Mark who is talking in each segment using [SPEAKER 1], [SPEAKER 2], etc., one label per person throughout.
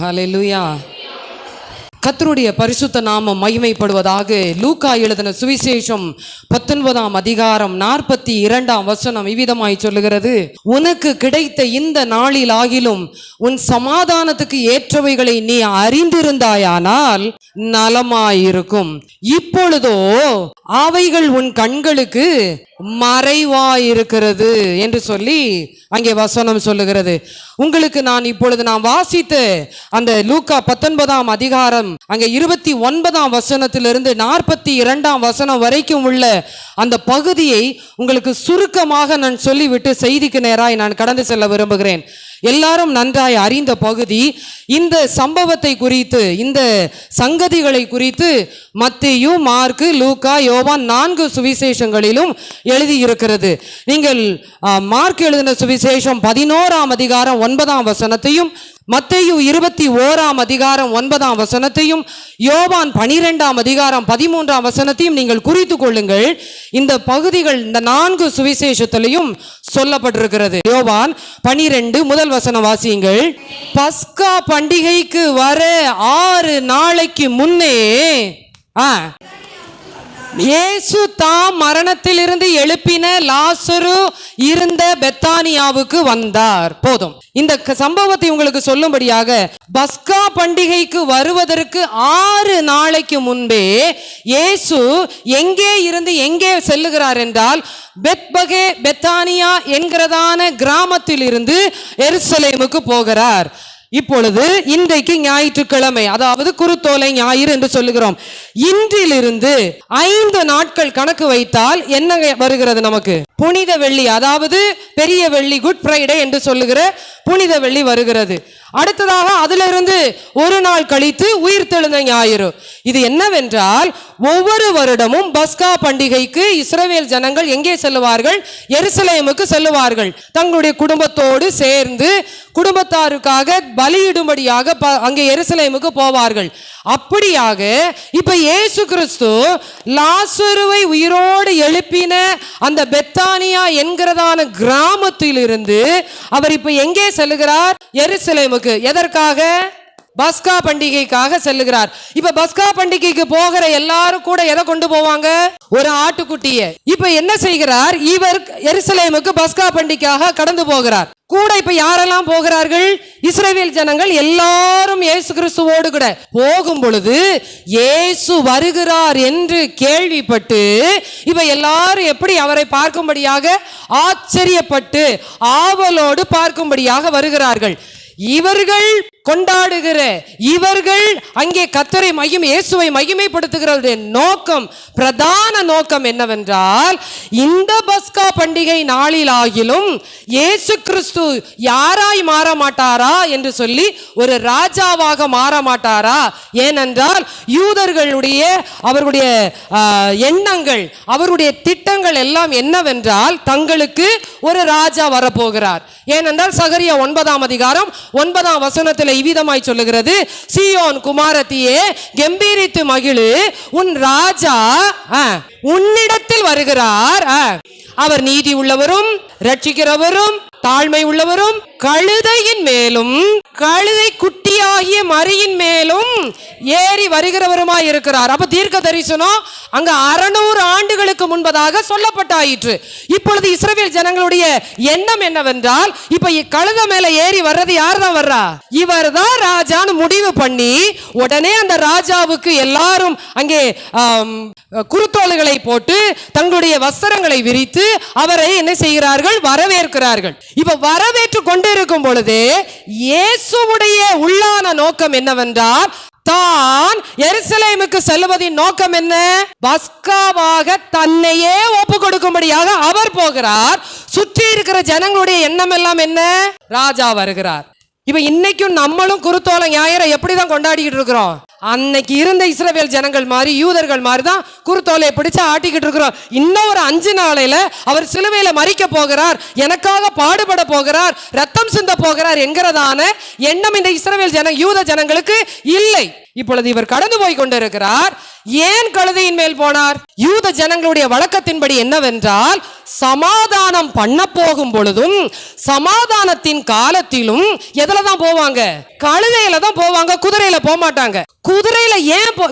[SPEAKER 1] ஹல்லேலூயா. கர்த்தருடைய பரிசுத்த நாமம் மகிமைப்படுவதாக. லூக்கா எழுதின சுவிசேஷம் 19ஆம் அதிகாரம் 42ஆம் வசனம் இவ்விதமாய் சொல்லுகிறது, உனக்கு கிடைத்த இந்த நாளில் ஆகிலும் உன் சமாதானத்துக்கு ஏற்றவைகளை நீ அறிந்திருந்தாயானால் நலமாயிருக்கும். இப்பொழுதோ அவைகள் உன் கண்களுக்கு மறைவாயிருக்கிறது என்று சொல்லி அங்கே வசனம் சொல்லுகிறது. உங்களுக்கு நான் இப்பொழுது வாசித்த அந்த லூக்கா 19ஆம் அதிகாரம் அங்கே 29ஆம் வசனத்திலிருந்து 42ஆம் வசனம் வரைக்கும் உள்ள அந்த பகுதியை உங்களுக்கு சுருக்கமாக நான் சொல்லிவிட்டு செய்திக்கு நேராய் நான் கடந்து செல்ல விரும்புகிறேன். எல்லாரும் நன்றாய் அறிந்த பகுதி. இந்த சம்பவத்தை குறித்து, இந்த சங்கதிகளை குறித்து மத்தேயு, மார்க்கு, லூக்கா, யோவான் 4 சுவிசேஷங்களிலும் எழுதியிருக்கிறது. நீங்கள் மார்க் எழுதின சுவிசேஷம் 11ஆம் அதிகாரம் 9ஆம் வசனத்தையும், மத்தேயு 21ஆம் அதிகாரம் 9ஆம் வசனத்தையும், யோவான் 12ஆம் அதிகாரம் 13ஆம் வசனத்தையும் நீங்கள் குறித்து கொள்ளுங்கள். இந்த பகுதிகள் இந்த 4 சுவிசேஷத்திலையும் சொல்லப்பட்டிருக்கிறது. யோவான் 12 முதல் வசனம் வாசியுங்கள். பஸ்கா பண்டிகைக்கு வர 6 நாளைக்கு முன்னே இயேசு தாம் மரணத்திலிருந்து எழுப்பின லாசரு இருந்த பெத்தானியாவுக்கு வந்தார். போதும். இந்த சம்பவத்தை உங்களுக்கு சொல்லும்படியாக, பஸ்கா பண்டிகைக்கு வருவதற்கு 6 நாளைக்கு முன்பே இயேசு எங்கே இருந்து எங்கே செல்லுகிறார் என்றால், பெத்பகே பெத்தானியா என்கிறதான கிராமத்தில் இருந்து எருசலேமுக்கு போகிறார். இப்பொழுது இன்றைக்கு ஞாயிற்றுக்கிழமை, அதாவது குருத்தோலை ஞாயிறு என்று சொல்லுகிறோம். இன்றிலிருந்து 5 நாட்கள் கணக்கு வைத்தால் என்ன வருகிறது நமக்கு? புனித வெள்ளி, அதாவது பெரிய வெள்ளி, குட் ஃப்ரைடே என்று சொல்லுகிற புனித வெள்ளி வருகிறது. அடுத்ததாக அதிலிருந்து 1 நாள் கழித்து உயிர்த்தெழுந்த ஞாயிறு. இது என்னவென்றால், ஒவ்வொரு வருடமும் பஸ்கா பண்டிகைக்கு இஸ்ரவேல் ஜனங்கள் எங்கே செல்லுவார்கள்? எருசலேமுக்கு செல்லுவார்கள். தங்களுடைய குடும்பத்தோடு சேர்ந்து குடும்பத்தாருக்காக பலியிடும்படியாக அங்கே எருசலேமுக்கு போவார்கள். அப்படியாக இப்ப இயேசு கிறிஸ்து லாசருவை உயிரோடு எழுப்பின அந்த பெத்தானியா என்கிறதான கிராமத்தில் இருந்து அவர் இப்ப எங்கே செல்லுகிறார்? எருசலேமுக்கு. எதற்காக? பஸ்கா பண்டிகைக்காக செல்லுகிறார். இப்ப பஸ்கா பண்டிகைக்கு போகிற எல்லாரும் கூட எதை கொண்டு போவாங்க? ஒரு ஆட்டுக்குட்டிய. இப்ப என்ன செய்கிறார்? இவர் எருசலேமுக்கு பஸ்கா பண்டிகைக்காக கடந்து போகிறார். கூட இப்ப யாரெல்லாம் போகிறார்கள்? இஸ்ரவேல் ஜனங்கள் எல்லாரும் இயேசு கிறிஸ்துவோடு கூட போகும் பொழுது இயேசு வருகிறார் என்று கேள்விப்பட்டு இப்ப எல்லாரும் எப்படி அவரை பார்க்கும்படியாக ஆச்சரியப்பட்டு ஆவலோடு பார்க்கும்படியாக வருகிறார்கள். இவர்கள் கொண்டாடுகிற, இவர்கள் அங்கே கர்த்தரை இயேசுவை மகிமைப்படுத்துகிற நோக்கம், பிரதான நோக்கம் என்னவென்றால், இந்த பஸ்கா பண்டிகை நாளில் ஆகிலும் இயேசு கிறிஸ்து யாராய் மாற மாட்டாரா என்று சொல்லி ஒரு ராஜாவாக மாற மாட்டாரா? ஏனென்றால் யூதர்களுடைய அவருடைய எண்ணங்கள், அவருடைய திட்டங்கள் எல்லாம் என்னவென்றால், தங்களுக்கு ஒரு ராஜா வரப்போகிறார். ஏனென்றால் சகரியா 9ஆம் அதிகாரம் 9ஆம் வசனத்தில் இவ்விதமாய் சொல்லுகிறது, சீயோன் குமாரத்தியே கம்பீரித்து மகிழு, உன் ராஜா உன்னிடத்தில் வருகிறார். அவர் நீதி உள்ளவரும் ரட்சிக்கிறவரும் தாழ்மை உள்ளவரும் கழுதையின் மேலும் கழுதை குட்டியாகிய மரியின் மேலும் ஏறி வருகிறவருமாய் இருக்கிறார். அப்ப தீர்க்க தரிசனம் அங்க 600 ஆண்டுகளுக்கு முன்பதாக சொல்லப்பட்டாயிற்று. இப்பொழுது இஸ்ரவேல் ஜனங்களுடைய எண்ணம் என்னவென்றால், இப்ப கழுதை மேல ஏறி வர்றது யார் தான் வர்றா? இவர் தான் ராஜான்னு முடிவு பண்ணி உடனே அந்த ராஜாவுக்கு எல்லாரும் அங்கே குருத்தோலைகளை போட்டு தங்களுடைய வஸ்திரங்களை விரித்து அவரை என்ன செய்கிறார்கள்? வரவேற்கிறார்கள். இப்ப வரவேற்று கொண்டிருக்கும் பொழுது இயேசுவுடைய உள்ளான நோக்கம் என்னவென்றால், தான் எருசலேமுக்கு செல்வதின் நோக்கம் என்ன? பஸ்காவாக தன்னையே ஒப்பு கொடுக்கும்படியாக அவர் போகிறார். சுற்றி இருக்கிற ஜனங்களுடைய எண்ணம் எல்லாம் என்ன? ராஜா வருகிறார். இப்ப இன்னைக்கும் நம்மளும் குருத்தோலை ஞாயிறை எப்படிதான் கொண்டாடிக்கிட்டு இருக்கிறோம்? அன்னைக்கு இருந்த இஸ்ரவேல் ஜனங்கள் மாதிரி, யூதர்கள் மாதிரி தான் குருத்தோலையை பிடிச்சு ஆட்டிக்கிட்டு இருக்கிறோம். இன்னும் ஒரு 5 நாளையில அவர் சிலுவையில மரிக்க போகிறார், எனக்காக பாடுபட போகிறார், ரத்தம் சிந்த போகிறார் என்கிறதான எண்ணம் இந்த இஸ்ரவேல் யூத ஜனங்களுக்கு இல்லை. இப்பொழுது இவர் கடந்து போய் கொண்டிருக்கிறார். ஏன் கழுதையின் மேல் போனார்? யூத ஜனங்களுடைய வழக்கத்தின்படி என்னவென்றால், சமாதானம் பண்ண போகும் பொழுதும் சமாதானத்தின் காலத்திலும் எதுல தான் போவாங்க? கழுதையில தான் போவாங்க, குதிரையில போக மாட்டாங்க.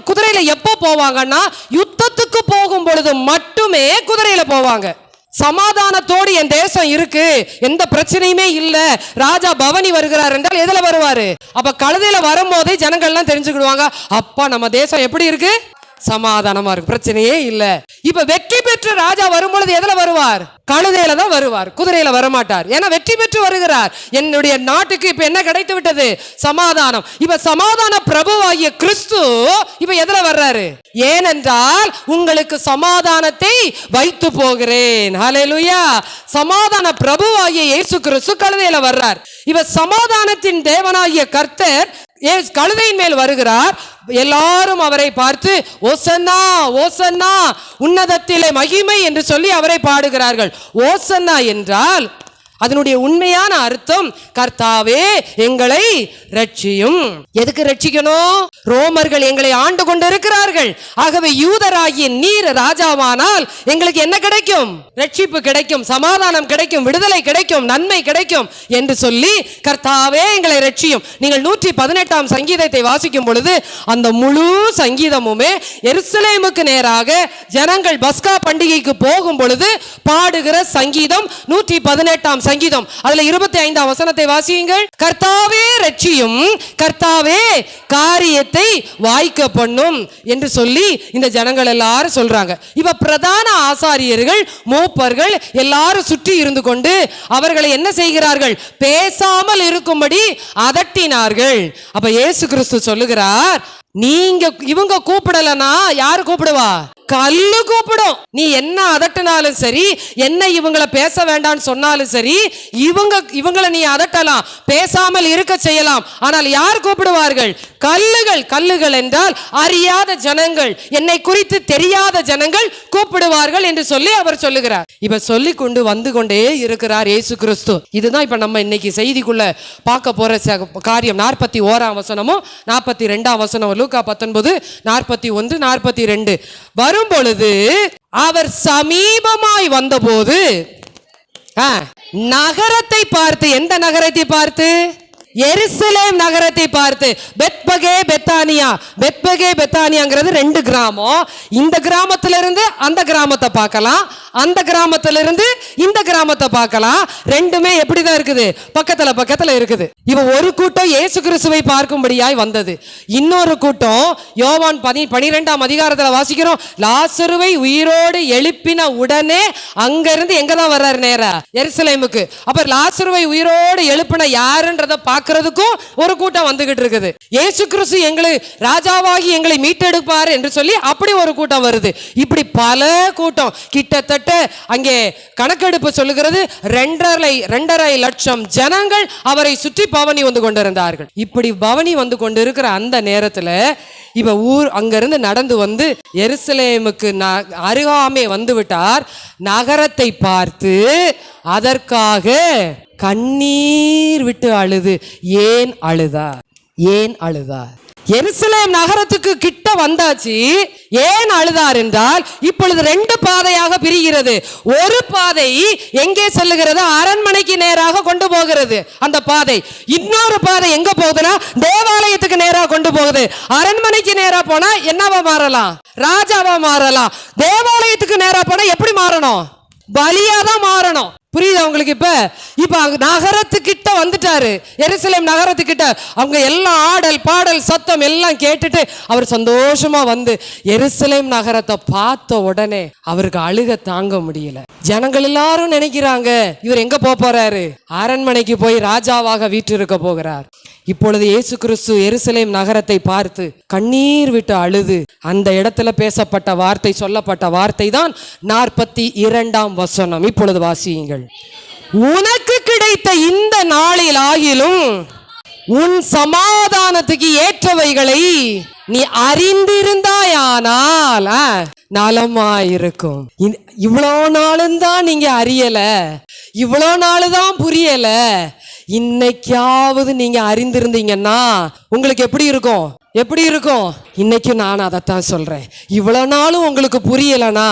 [SPEAKER 1] குதிரையில எப்போ போவாங்கன்னா யுத்தத்துக்கு போகும் பொழுது மட்டுமே குதிரையில போவாங்க. சமாதானத்தோடு என் தேசம் இருக்கு, எந்த பிரச்சனையுமே இல்ல, ராஜா பவனி வருகிறார் என்றால் எதுல வருவாரு? அப்ப கழுதையில வரும்போதே ஜனங்கள்லாம் தெரிஞ்சுக்கிடுவாங்க, அப்பா நம்ம தேசம் எப்படி இருக்கு, சமாதானமா இருக்கு, பிரச்சனையே இல்ல. இப்ப வெற்றி பெற்று ராஜா வரும்பொழுது எதுல வருவார்? கழுதையில தான் வருவார், குதிரையில வரமாட்டார். ஏன்னா வெற்றி பெற்று வருகிறார். என்னுடைய நாட்டுக்கு இப்ப என்ன கிடைத்து விட்டது? சமாதானம். இப்ப சமாதான பிரபுவாகிய கிறிஸ்து இப்ப எதுல வர்றாரு? ஏனென்றால் உங்களுக்கு சமாதானத்தை வைத்து போகிறேன். ஹல்லேலூயா. சமாதான பிரபுவாகிய இயேசு கிறிஸ்து கழுதையில வர்றார். இப்ப சமாதானத்தின் தேவனாகிய கர்த்தர் கழுதையின் மேல் வருகிறார். எல்லாரும் அவரை பார்த்து ஓசன்னா ஓசன்னா, உன்னதத்திலே மகிமை என்று சொல்லி அவரை பாடுகிறார்கள். ஓசன்னா என்றால் அதனுடைய உண்மையான அர்த்தம் கர்த்தாவே எங்களை ரட்சியும். எதுக்கு ரட்சிக்கணும்? ரோமர்கள் எங்களை ஆண்டு கொண்டு இருக்கிறார்கள். ஆகவே யூதராகிய நீர் ராஜாவானால் எங்களுக்கு என்ன கிடைக்கும்? ரட்சிப்பு கிடைக்கும், சமாதானம் கிடைக்கும், விடுதலை கிடைக்கும், நன்மை கிடைக்கும் என்று சொல்லி கர்த்தாவே எங்களை ரட்சியும். நீங்கள் 118ஆம் சங்கீதத்தை வாசிக்கும் பொழுது அந்த முழு சங்கீதமுமே எருசலேமுக்கு நேராக ஜனங்கள் பஸ்கா பண்டிகைக்கு போகும் பொழுது பாடுகிற சங்கீதம் 118ஆம் சங்கீதம். அதுல 25ஆம் வசனத்தை வாசியுங்கள். கர்த்தாவே ரட்சியும், கர்த்தாவே காரியத்தை வாய்க்க பண்ணும் என்று சொல்லி இந்த ஜனங்கள் எல்லாரும் சொல்றாங்க. இப்ப பிரதான ஆசாரியர்கள், மூப்பர்கள் எல்லாரும் சுற்றி இருந்து கொண்டு அவர்களை என்ன செய்கிறார்கள்? பேசாமல் இருக்கும்படி அதட்டினார்கள். அப்ப இயேசு கிறிஸ்து சொல்லுகிறார், நீங்க இவங்க கூப்பிடலனா யாரு கூப்பிடுவா? கல்லு கூப்பிடும். நீ என்ன அதட்டினாலும் சரி, என்ன இவங்களை பேச வேண்டாம்னு சொன்னாலும் சரி, இவங்களை நீ அதட்டலாம், பேசாமல் இருக்க செய்யலாம். ஆனால் யார் கூப்பிடுவார்கள்? கல்லுகள். கல்லுகள் என்றால் அறியாத ஜனங்கள், என்னை குறித்து தெரியாத ஜனங்கள் கூப்பிடுவார்கள் என்று சொல்லி அவர் சொல்லுகிறார். இப்ப சொல்லி கொண்டு வந்து கொண்டே இருக்கிறார் இயேசு கிறிஸ்து. இதுதான் இப்ப நம்ம இன்னைக்கு செய்திக்குள்ள பார்க்க போற காரியம். 41ஆம் வசனமும் 42ஆம் வசனம், லூக்கா 19:41-42 வரும் பொழுது அவர் சமீபமாய் வந்தபோது நகரத்தை பார்த்து, எந்த நகரத்தை பார்த்து? எருசலேம் நகரத்தை பார்த்து. பெத்பகே பெத்தானியா. பெத்பகே பெத்தானியாங்கிறது 2 கிராமம். இந்த கிராமத்திலிருந்து அந்த கிராமத்தை பார்க்கலாம், அந்த கிராமத்திலிருந்து இந்த கிராமத்தை பார்க்கலாம். ரெண்டுமே எப்படிதான் இருக்குது? பக்கத்துல பக்கத்துல இருக்குது. இவ ஒரு கூட்டம் இயேசு கிறிஸ்துவை பார்க்கும்படியாய் வந்தது. இன்னொரு கூட்டம் யோவான் 12ஆம் அதிகாரத்துல வாசிக்கிறோம், லாசருவை உயிரோடு எழுப்பின உடனே அங்கிருந்து எங்க தான் வர்றாரு? நேரா எருசலேமுக்கு. அப்ப லாசருவை உயிரோடு எழுப்பின யாருன்றத பார்க்கிறதுக்கும் ஒரு கூட்டம் வந்துகிட்டு இருக்குது. இயேசு கிறிஸ்து எங்களை ராஜாவாகி எங்களை மீட்டெடுப்பார் என்று சொல்லி அப்படி ஒரு கூட்டம் வருது. இப்படி பல கூட்டம், கிட்டத்தட்ட அங்கே கணக்கெடுப்பு சொல்லுகிறது 2.5 லட்சம் ஜனங்கள் அவரை சுற்றி பவனி வந்து கொண்டிருந்தார்கள். இப்படி பவனி வந்து கொண்டிருக்கிற அந்த நேரத்துல இவ அங்கிருந்து நடந்து வந்து எருசலேமுக்கு அருகாமே வந்து விட்டார். நகரத்தை பார்த்து அதற்காக கண்ணீர் விட்டு அழுது. ஏன் அழுதார்? ஏன் அழுதார்? எருசலேம் நகரத்துக்கு கிட்ட வந்தாச்சு. ஏன் அழுதார் என்றால் இப்பொழுது 2 பாதையாக பிரிகிறது. ஒரு பாதை எங்கே செல்லுகிறது? அரண்மனைக்கு நேராக கொண்டு போகிறது அந்த பாதை. இன்னொரு பாதை எங்க போகுதுன்னா தேவாலயத்துக்கு நேராக கொண்டு போகுது. அரண்மனைக்கு நேரா போனா என்னவா மாறலாம்? ராஜாவா மாறலாம். தேவாலயத்துக்கு நேரா போனா எப்படி மாறணும்? பலியாதான் மாறணும். புரியுதா உங்களுக்கு? இப்ப நகரத்துக்கிட்ட வந்துட்டாரு, எருசலேம் நகரத்துக்கிட்ட. அவங்க எல்லாம் ஆடல் பாடல் சத்தம் எல்லாம் கேட்டுட்டு அவர் சந்தோஷமா வந்து எருசலேம் நகரத்தை பார்த்த உடனே அவருக்கு அழுக தாங்க முடியல. ஜனங்கள் எல்லாரும் நினைக்கிறாங்க இவர் எங்க போறாரு? அரண்மனைக்கு போய் ராஜாவாக வீற்றிருக்க போகிறார். இப்பொழுது இயேசு கிறிஸ்து எருசலேம் நகரத்தை பார்த்து கண்ணீர் விட்டு அழுது அந்த இடத்துல பேசப்பட்ட வார்த்தை, சொல்லப்பட்ட வார்த்தை தான் 42ஆம் வசனம். இப்பொழுது வாசியுங்கள். உனக்கு கிடைத்த இந்த நாளில் ஆகிலும் உன் சமாதானத்துக்கு ஏற்றவைகளை நீ அறிந்திருந்தாயானால் நலமாயிருக்கும். இவ்வளோ நாளும் தான் நீங்க அறியல, இவ்வளோ நாளு தான் புரியல, இன்னைக்காவது நீங்க அறிந்திருந்தீங்கன்னா உங்களுக்கு எப்படி இருக்கும்? எப்படி இருக்கும்? இன்னைக்கு நான் அதைத்தான் சொல்றேன். இவ்வளவு நாளும் உங்களுக்கு புரியலனா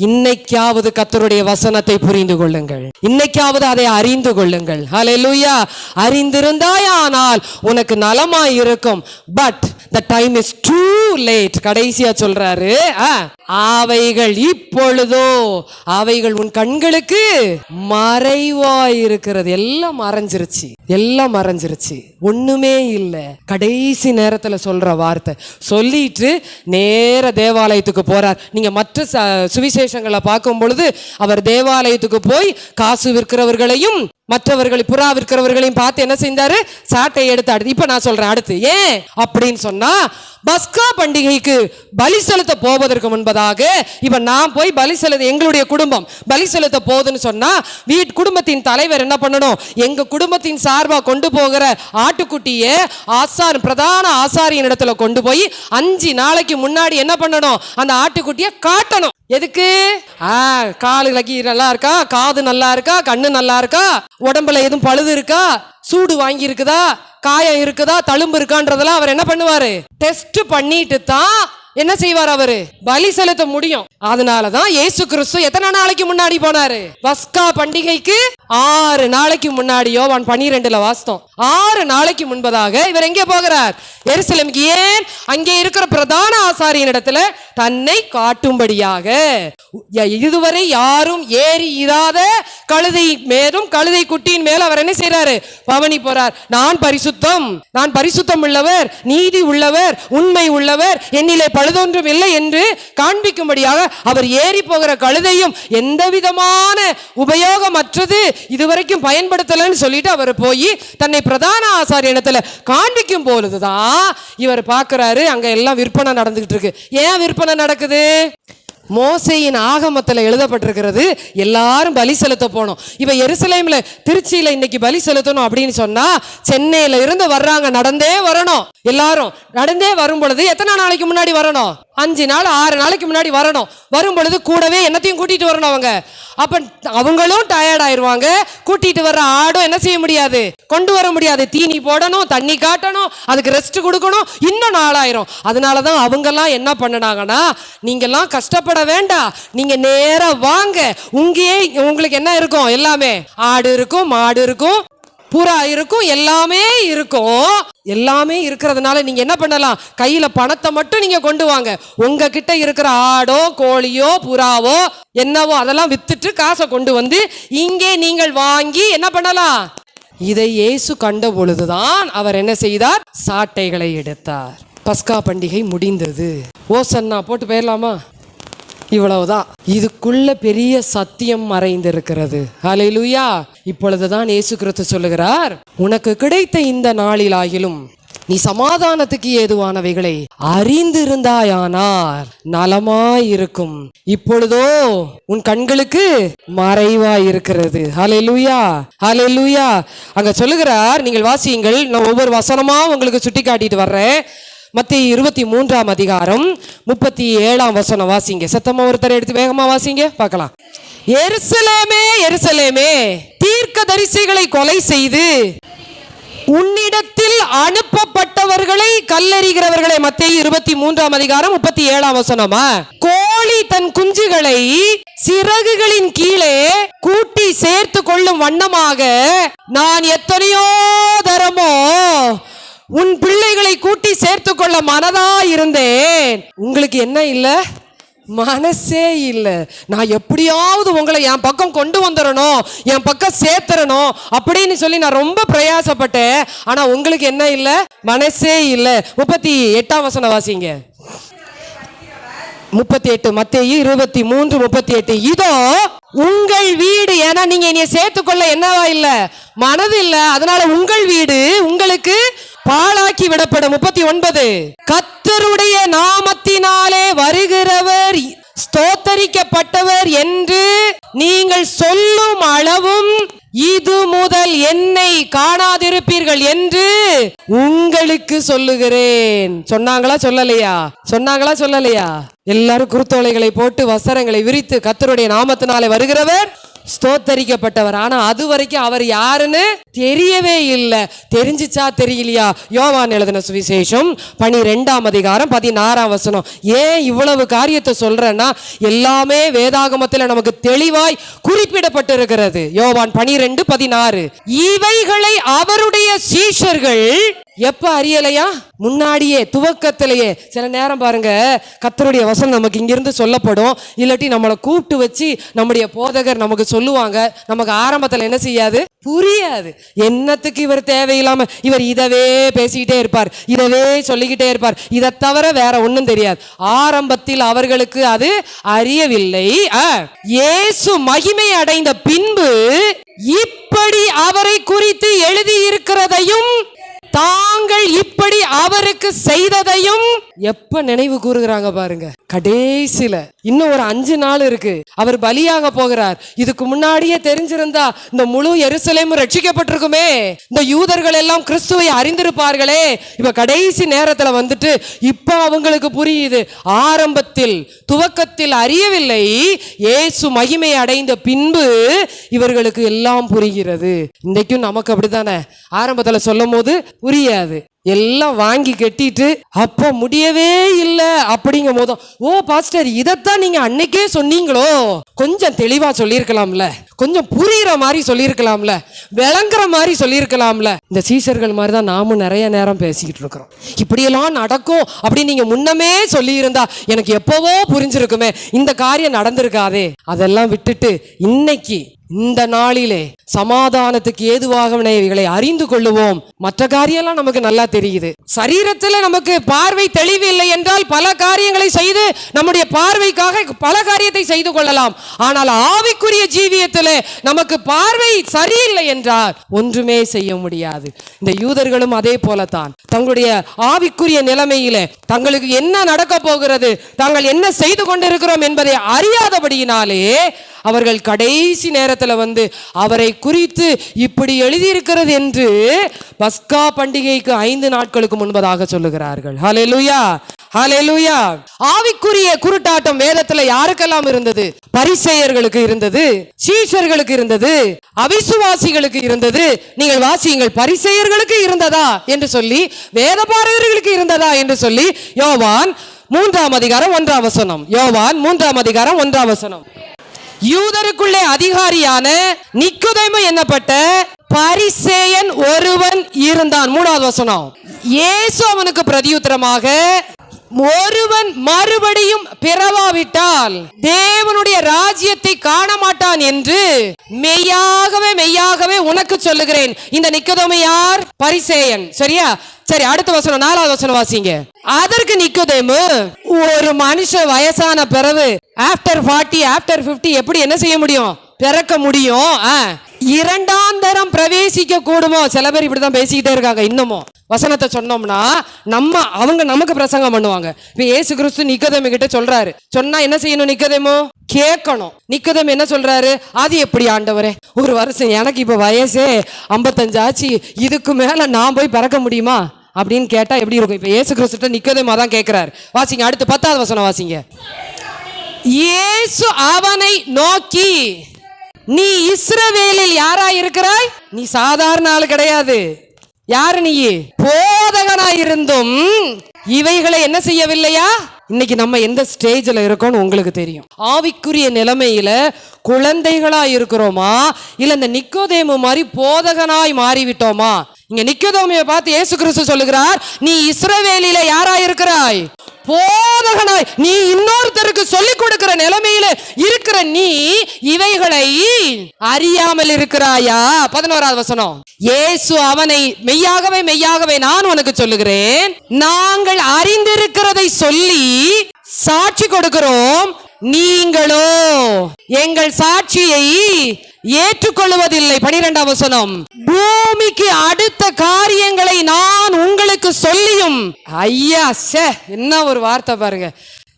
[SPEAKER 1] இன்னைக்காவது கர்த்தருடைய வசனத்தை புரிந்து கொள்ளுங்கள். இன்னைக்காவது அதை அறிந்து கொள்ளுங்கள். ஹல்லேலூயா. அறிந்திருந்தாயானால் உனக்கு நலமாய் இருக்கும். But the time is too late. கடைசியா சொல்றாரு, அவைகள் இப்பொழுதோ அவைகள் உன் கண்களுக்கு மறைவாய் இருக்கிறது. எல்லாம் மறைஞ்சிருச்சு, எல்லாம் மறைஞ்சிருச்சு, ஒண்ணுமே இல்லை. கடைசி நேரத்துல சொல்ற வார்த்தை சொல்லிட்டு நேர தேவாலயத்துக்கு போறார். நீங்க மற்ற சுவிசேஷங்களை பார்க்கும் பொழுது அவர் தேவாலயத்துக்கு போய் காசு விற்கிறவர்களையும் மற்றவர்களை புறா விற்கிறவர்களையும் பார்த்து என்ன செஞ்சாரு? சாட்டை எடுத்து அடுத்து. இப்ப நான் சொல்றேன் அடுத்து ஏன் அப்படின்னு சொன்னா, பஸ்கா பண்டிகைக்கு பலி செலுத்த போவதற்கு முன்பதாக இப்ப நான் போய் பலி செலுத்த, எங்களுடைய குடும்பம் பலி செலுத்த போகுதுன்னு சொன்னா குடும்பத்தின் தலைவர் என்ன பண்ணணும்? எங்க குடும்பத்தின் சார்பா கொண்டு போகிற ஆட்டுக்குட்டியை பிரதான ஆசாரியின் இடத்துல கொண்டு போய் 5 நாளைக்கு முன்னாடி என்ன பண்ணணும்? அந்த ஆட்டுக்குட்டியை காட்டணும். எதுக்கு? காலுல நல்லா இருக்கா, காது நல்லா இருக்கா, கண்ணு நல்லா இருக்கா, உடம்புல எதுவும் பழுது இருக்கா, சூடு வாங்கி இருக்குதா, காயம் இருக்குதா, தழும்பு இருக்கான்றதெல்லாம் அவர் என்ன பண்ணுவாரு? டெஸ்ட் பண்ணிட்டு தான் என்ன செய்வார்? அவரு பலி செலுத்த முடியும். அதனாலதான் இயேசு கிறிஸ்து எத்தனை நாளைக்கு முன்னாடி போனாரு? பஸ்கா பண்டிகைக்கு 6 நாளைக்கு முன்னாடி. யோவான் 12 வாஸ்தம் 6 நாளைக்கு முன்பதாக இவர் எங்கே போகிறார்? எருசலேமுக்கு. ஏன்? அங்கே இருக்கிற பிரதான ஆசாரியின் இடத்துல தன்னை காட்டும்படியாக. இதுவரை யாரும் ஏறி இராத கழுதை மேலும் கழுதை குட்டியின் மேல் அவர் என்ன செய்யறாரு? பவனி போறார். நான் பரிசுத்தம் உள்ளவர், நீதி உள்ளவர், உண்மை உள்ளவர், என்னிலே பழுதொன்றும் இல்லை என்று காண்பிக்கும்படியாக அவர் ஏறி போகிற கழுதையும் எந்த விதமான உபயோகமற்றது, இதுவரைக்கும் பயன்படுத்தலன்னு சொல்லிட்டு அவர் போய் தன்னை பிரதான ஆசாரிய இடத்துல காண்பிக்கும் பொழுதுதான் இவர் பார்க்கிறாரு அங்க எல்லாம் விற்பனை நடந்துகிட்டு இருக்கு. ஏன் விற்பனை நடக்குது? மோசேயின் ஆகமத்தில் எழுதப்பட்டிருக்கிறது எல்லாரும் பலி செலுத்த போனோம். இப்ப எருசலேம்ல திருச்சியில இன்னைக்கு பலி செலுத்தணும் அப்படின்னு சொன்னா சென்னையில இருந்து வர்றாங்க, நடந்தே வரணும். எல்லாரும் நடந்தே வரும் பொழுது எத்தனை நாளைக்கு முன்னாடி வரணும்? 5 நாள் 6 நாளைக்கு முன்னாடி வரணும். வரும் பொழுது கூடவே என்னத்தையும் கூட்டிட்டு வரணும் அவங்க. அப்ப அவங்களும் டயர்ட் ஆயிருவாங்க. கூட்டிட்டு வர்ற ஆடும் என்ன செய்ய முடியாது? கொண்டு வர முடியாது. தீனி போடணும், தண்ணி காட்டணும், அதுக்கு ரெஸ்ட் கொடுக்கணும், இன்னும் நாளாயிரும். அதனாலதான் அவங்க எல்லாம் என்ன பண்ணனாங்கன்னா, நீங்க எல்லாம் கஷ்டப்பட வேண்டாம், நீங்க நேரா வாங்க, உங்கேயே உங்களுக்கு என்ன இருக்கும்? எல்லாமே ஆடு இருக்கும், மாடு இருக்கும், புறா இருக்கும், எல்லாமே இருக்கும். எல்லாமே இருக்கிறதுனால நீங்க என்ன பண்ணலாம்? கையில பணத்தை மட்டும் நீங்க கொண்டு வாங்க. உங்ககிட்ட இருக்கிற ஆடோ கோழியோ புறாவோ என்னவோ அதெல்லாம் வித்துட்டு காசை கொண்டு வந்து இங்கே நீங்கள் வாங்கி என்ன பண்ணலாம்? இதை இயேசு கண்ட பொழுதுதான் அவர் என்ன செய்தார்? சாட்டைகளை எடுத்தார். பஸ்கா பண்டிகை முடிந்தது. ஓசன்னா போட்டு போயிடலாமா? இவ்வளவுதான். இதுக்குள்ள பெரிய சத்தியம் மறைந்திருக்கிறது. ஹல்லேலூயா. இப்பொழுதுதான் இயேசு கிறிஸ்து சொல்லுகிறார், உனக்கு கிடைத்த இந்த நாளிலாகிலும் நீ சமாதானத்துக்கு ஏதுவானவைகளை அறிந்திருந்தாயானால் நலமாயிருக்கும். இப்பொழுதோ உன் கண்களுக்கு மறைவாயிருக்கிறது. ஹல்லேலூயா, ஹல்லேலூயா. அங்க சொல்லுகிறார், நீங்கள் வாசியுங்கள், நான் ஒவ்வொரு வசனமா உங்களுக்கு சுட்டி காட்டிட்டு வர்றேன். மத்தேயு 23 அதிகாரம் 37 வசனம் வாசிங்க. சத்தமா ஒருத்தர் எடுத்து வேகமா வாசிங்க பார்க்கலாம். எருசலேமே, எருசலேமே, தீர்க்கதரிசிகளை கொலை செய்து உன்னிடத்தில் அனுப்பப்பட்டவர்களை கல்லெறிகிறவர்களை. மத்தேயு 23 அதிகாரம் 37 வசனமா. கோழி தன் குஞ்சுகளை சிறகுகளின் கீழே கூட்டி சேர்த்து கொள்ளும் வண்ணமாக நான் எத்தனையோ தரமோ உன் பிள்ளைகளை கூட்டி சேர்த்து கொள்ள மனதா இருந்தேன். உங்களுக்கு என்ன இல்ல? மனசே இல்ல. நான் எப்படியாவது உங்களை என் பக்கம் கொண்டு வந்துடணும், என் பக்கம் சேர்த்துறணும் அப்படின்னு சொல்லி நான் ரொம்ப பிரயாசப்பட்டேன். ஆனா உங்களுக்கு என்ன இல்ல? மனசே இல்ல. 38 வசனம் வாசிங்க. 38 மத்தேயு 23:38. இதோ உங்கள் வீடு. ஏன்னா நீங்க என்னைய சேர்த்துக்கொள்ள என்னவா இல்ல? மனது இல்ல. அதனால உங்கள் வீடு உங்களுக்கு பாழாக்கி விடப்படும். 39 கர்த்தருடைய நாமத்தினாலே வருகிறவர் ஸ்தோத்தரிக்கப்பட்டவர் என்று நீங்கள் சொல்லும் அளவும் இது முதல் என்னை காணாதிருப்பீர்கள் என்று உங்களுக்கு சொல்லுகிறேன். சொன்னாங்களா சொல்லலையா? சொன்னாங்களா சொல்லலையா? எல்லாரும் குருத்தோலைகளை போட்டு வஸ்திரங்களை விரித்து கர்த்தருடைய நாமத்தினாலே வருகிறவர் ஸ்தோத்தரிக்கப்பட்டவர். ஆனா அது வரைக்கும் அவர் யாருன்னு தெரியவே இல்லை. தெரிஞ்சிச்சா தெரியலையா? யோவான் எழுதின சுவிசேஷம் 12ஆம் அதிகாரம் 16ஆம் வசனம். ஏன் இவ்வளவு காரியத்தை சொல்றேன்னா, எல்லாமே வேதாகமத்தில் நமக்கு தெளிவாய் குறிப்பிடப்பட்டிருக்கிறது. யோவான் 12:16. இவைகளை அவருடைய சீஷர்கள் எப்ப அறியலையா? முன்னாடியே, துவக்கத்திலேயே. சில நேரம் பாருங்க, கர்த்தருடைய வசனம் நமக்கு இங்கிருந்து சொல்லப்படும், இல்லாட்டி நம்மளை கூப்பிட்டு வச்சு நம்முடைய போதகர் நமக்கு சொல்லுவாங்க. நமக்கு ஆரம்பத்தில் என்ன செய்யாது? புரியாது. என்னத்துக்கு இவர் தேவையில்லாம இவர் இதவே பேசிக்கிட்டே இருப்பார், இதவே சொல்லிக்கிட்டே இருப்பார், இதை தவிர வேற ஒன்றும் தெரியாது. ஆரம்பத்தில் அவர்களுக்கு அது அறியவில்லை. இயேசு மகிமை அடைந்த பின்பு இப்படி அவரை குறித்து எழுதி இருக்கிறதையும் தாங்கள் இப்படி அவருக்கு செய்ததையும் எப்ப நினைவு கூறுகிறாங்க பாருங்க. கடைசில இன்னும் ஒரு 5 நாள் இருக்கு, அவர் பலியாக போகிறார். இதுக்கு முன்னாடியே தெரிஞ்சிருந்தா இந்த முழு எருசலேமும் ரட்சிக்கப்பட்டிருக்குமே, இந்த யூதர்கள் எல்லாம் கிறிஸ்துவை அறிந்திருப்பார்களே. இப்ப கடைசி நேரத்துல வந்துட்டு இப்ப அவங்களுக்கு புரியுது. ஆரம்பத்தில், துவக்கத்தில் அறியவில்லை. இயேசு மகிமை அடைந்த பின்பு இவர்களுக்கு எல்லாம் புரிகிறது. இன்றைக்கும் நமக்கு அப்படித்தானே, ஆரம்பத்துல சொல்லும் போது புரியாது, எல்லாம் வாங்கி கட்டிட்டு அப்ப முடியவே இல்லை அப்படிங்கும் போதும், ஓ பாஸ்டர் இதைத்தான் நீங்க அன்னைக்கே சொன்னீங்களோ, கொஞ்சம் தெளிவா சொல்லியிருக்கலாம்ல, கொஞ்சம் புரியுற மாதிரி சொல்லியிருக்கலாம்ல, விளங்குற மாதிரி சொல்லியிருக்கலாம்ல. இந்த சீஷர்கள் மாதிரி தான் நாமும் நிறைய நேரம் பேசிக்கிட்டு இருக்கிறோம். இப்படியெல்லாம் நடக்கும் அப்படின்னு நீங்க முன்னமே சொல்லி இருந்தா எனக்கு எப்பவோ புரிஞ்சிருக்குமே, இந்த காரியம் நடந்திருக்காதே. அதெல்லாம் விட்டுட்டு இன்னைக்கு இந்த நாளிலே சமாதானத்துக்கு ஏதுவாகவனைகளை அறிந்து கொள்ளுவோம். மற்ற காரியம்லாம் நமக்கு நல்லா தெரியுது. சரீரத்துல நமக்கு பார்வை தெளிவு இல்லை என்றால் பல காரியங்களை செய்து நம்முடைய பார்வைக்காக பல காரியத்தை செய்து கொள்ளலாம். ஆனால் ஆவிக்குரிய ஜீவியத்திலே நமக்கு பார்வை சரியில்லை என்றால் ஒன்றுமே செய்ய முடியாது. இந்த யூதர்களும் அதே போலத்தான் தங்களுடைய ஆவிக்குரிய நிலைமையிலே தங்களுக்கு என்ன நடக்க போகிறது, தாங்கள் என்ன செய்து கொண்டிருக்கிறோம் என்பதை அறியாதபடியினாலே அவர்கள் கடைசி நேரத்தில் வந்து அவரை குறித்து இப்படி எழுதியிருக்கிறது என்று பஸ்கா பண்டிகைக்கு 5 நாட்களுக்கு முன்பதாக சொல்லுகிறார்கள். ஹல்லேலூயா, ஹல்லேலூயா. ஆவிக்குரிய குருட்டாட்டம் வேதத்துல யாருக்கெல்லாம் இருந்தது? பரிசேயர்களுக்கு இருந்தது, சீஷர்களுக்கு இருந்தது, அவிசுவாசிகளுக்கு இருந்தது. நீங்கள் வாசியுங்கள், பரிசேயர்களுக்கு இருந்ததா என்று சொல்லி, வேதபாரகர்களுக்கு இருந்ததா என்று சொல்லி யோவான் 3ஆம் அதிகாரம் 1ஆம் வசனம். யோவான் 3ஆம் அதிகாரம் 1ஆம் வசனம். யூதருக்குள்ளே அதிகாரியான நிக்கோதேமு என்னப்பட்ட பரிசேயன் ஒருவன் இருந்தான். 3ஆவது வசனம். இயேசு அவனுக்கு பிரதியுத்தரமாக, ஒருவன் மறுபடியும் பிறவாவிட்டால் தேவனுடைய ராஜ்யத்தை காண மாட்டான் என்று மெய்யாகவே மெய்யாகவே உனக்கு சொல்லுகிறேன். இந்த நிக்கோதேமு யார்? பரிசேயன். சரியா? சரி, அடுத்த வசனம் 4ஆவது வசனம் வாசிங்க. அதற்கு நிக்கோதேமு, ஒரு மனுஷன் வயசான பிறகு ஆஃப்டர் 40 ஆஃப்டர் 50 எப்படி என்ன செய்ய முடியும்? பிறக்க முடியும். 2ஆம் தரம் பிரவேசிக்க கூடுமோ? சில பேர் இப்படிதான் பேசிக்கிட்டே இருக்காங்க. இன்னமும் வசனத்தை சொன்னோம்னா அவங்க நமக்கு பிரசங்கம் பண்ணுவாங்க. இப்ப இயேசு கிறிஸ்து நிக்கோதேமு கிட்ட சொல்றாரு. சொன்னா என்ன செய்யணும்? நிக்கோதேமு கேட்கணும். நிக்கோதேமு என்ன சொல்றாரு? அது எப்படி ஆண்டவரே, ஒரு வருஷம், எனக்கு இப்ப வயசே 55 ஆச்சு, இதுக்கு மேல நான் போய் பிறக்க முடியுமா அப்படின்னு கேட்டா எப்படி இருக்கும்? இப்ப இயேசு கிறிஸ்து நிக்கோதேமு தான் கேட்கிறாரு. வாசிங்க, அடுத்து 10ஆவது வசனம் வாசிங்க. இயேசு அவனை நோக்கி, நீ இஸ்ரவேலில் யாரா இருக்கிறாய்? நீ சாதாரண ஆள் கிடையாது. யாரு நீ? போதகனாயிருந்தும் இவைகளை என்ன செய்யவில்லையா? இன்னைக்கு நம்ம எந்த ஸ்டேஜ்ல இருக்கோம்னு உங்களுக்கு தெரியும். ஆவிக்குரிய நிலைமையில குழந்தைகளா இருக்கிறோமா, இல்ல இந்த நிக்கோதேமு மாதிரி போதகனாய் மாறிவிட்டோமா? இங்க நிக்கோதேமுவை பார்த்து இயேசு கிறிஸ்து சொல்லுகிறார், நீ இஸ்ரவேலில யாரா இருக்கிறாய்? போதகனாய். நீ இன்னொருத்தருக்கு சொல்லிக் கொடுக்கிற நிலைமையில இருக்கிற நீ இவைகளை அறியாமல் இருக்கிறாயா? 11ஆவது வசனம். இயேசு அவனை, மெய்யாகவே மெய்யாகவே நான் உனக்கு சொல்லுகிறேன், நாங்கள் அறிந்திருக்கிறதை சொல்லி சாட்சி கொடுக்கிறோம், நீங்களோ எங்கள் சாட்சியை ஏற்றுக்கொள்வதில்லை. 12ஆம் வசனம். பூமிக்கு அடுத்த காரியங்களை நான் உங்களுக்கு சொல்லியும், ஐயா என்ன ஒரு வார்த்தை பாருங்க.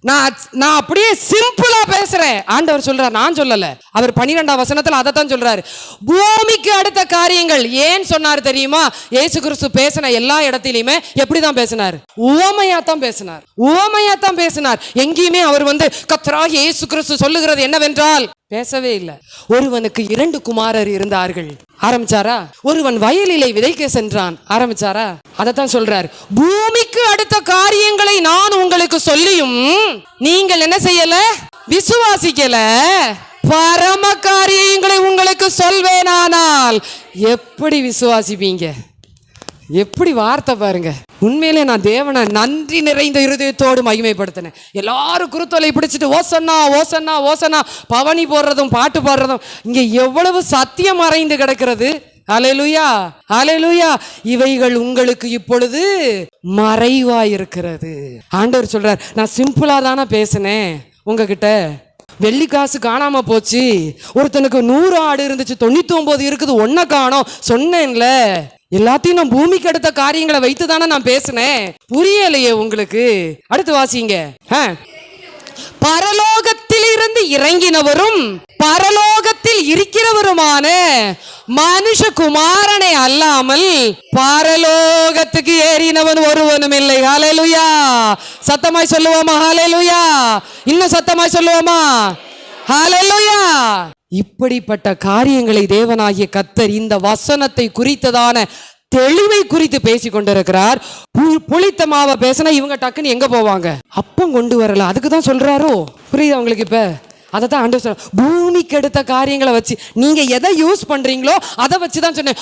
[SPEAKER 1] நான் அப்படியே சிம்பிளா பேசுறேன். ஆண்டவர் சொல்றார், நான் சொல்லல. அவர் 12ஆம் வசனத்துல அதைத்தான் சொல்றாரு. பூமிக்கு அடுத்த காரியங்கள். ஏன் சொன்னார் தெரியுமா? இயேசு கிறிஸ்து பேசின எல்லா இடத்திலுமே எப்படிதான் பேசினார்? உவமையாத்தான் பேசினார், உவமையாத்தான் பேசினார். எங்கேயுமே அவர் வந்து கர்த்தராகிய இயேசு கிறிஸ்து சொல்லுகிறது என்னவென்றால், பேசவே இல்லை. ஒருவனுக்கு 2 குமாரர் இருந்தார்கள், ஆரம்பிச்சாரா? ஒருவன் வயலிலே விதைக்க சென்றான், ஆரம்பிச்சாரா? அதத்தான் சொல்றார், பூமிக்கு அடுத்த காரியங்களை நான் உங்களுக்கு சொல்லியும் நீங்கள் என்ன செய்யல, விசுவாசிக்கல. பரம காரியங்களை உங்களுக்கு சொல்வேனானால் எப்படி விசுவாசிப்பீங்க? எப்படி வார்த்தை பாருங்க. உண்மையிலே நான் தேவனை நன்றி நிறைந்த இருதயத்தோடு மகிமைப்படுத்தினேன். எல்லாரும் குருத்தொலை பிடிச்சிட்டு ஓசன்னா ஓசன்னா ஓசன்னா பவனி போடுறதும் பாட்டு பாடுறதும், இங்க எவ்வளவு சத்தியம் மறைந்து கிடக்கிறது. ஹல்லேலூயா, ஹல்லேலூயா. இவைகள் உங்களுக்கு இப்பொழுது மறைவாயிருக்கிறது. ஆண்டவர் சொல்றார், நான் சிம்பிளா தானே பேசினேன் உங்ககிட்ட. வெள்ளி காசு காணாம போச்சு, ஒருத்தனுக்கு 100 ஆடு இருந்துச்சு, 99 இருக்குது, ஒன்ன காணோம் சொன்னேன்ல. எல்லாத்தையும் நான் பூமிக்கு அடுத்த காரியங்களை வைத்து தானே நான் பேசினேன். புரியலையே உங்களுக்கு? அடுத்து வாசிங்க. பரலோகத்தில் இருந்து இறங்கினவரும் பரலோகத்தில் இருக்கிறவருமான மனுஷகுமாரனை அல்லாமல் பரலோகத்துக்கு ஏறினவன் ஒருவனும் இல்லை. ஹல்லேலூயா. சத்தமாய் சொல்லுவோமா? ஹல்லேலூயா. இன்னும் சத்தமாய் சொல்லுவோமா? ஹல்லேலூயா. இப்படிப்பட்ட காரியங்களை தேவனாகிய கர்த்தர் இந்த வசனத்தை குறித்ததான தெளிவை குறித்து பேசி கொண்டிருக்கிறார். புளித்த மாவை பேசினா இவங்க டக்குன்னு எங்க போவாங்க? அப்பம் கொண்டு வரல. அதுக்கு தான் சொல்றாரோ? புரியுதா உங்களுக்கு? இப்ப அதை தான் ஆண்டவர் சொல்ற, பூமிக்கு எடுத்த காரியங்களை வச்சு நீங்க எதை யூஸ் பண்றீங்களோ அதை வச்சுதான் சொன்னேன்.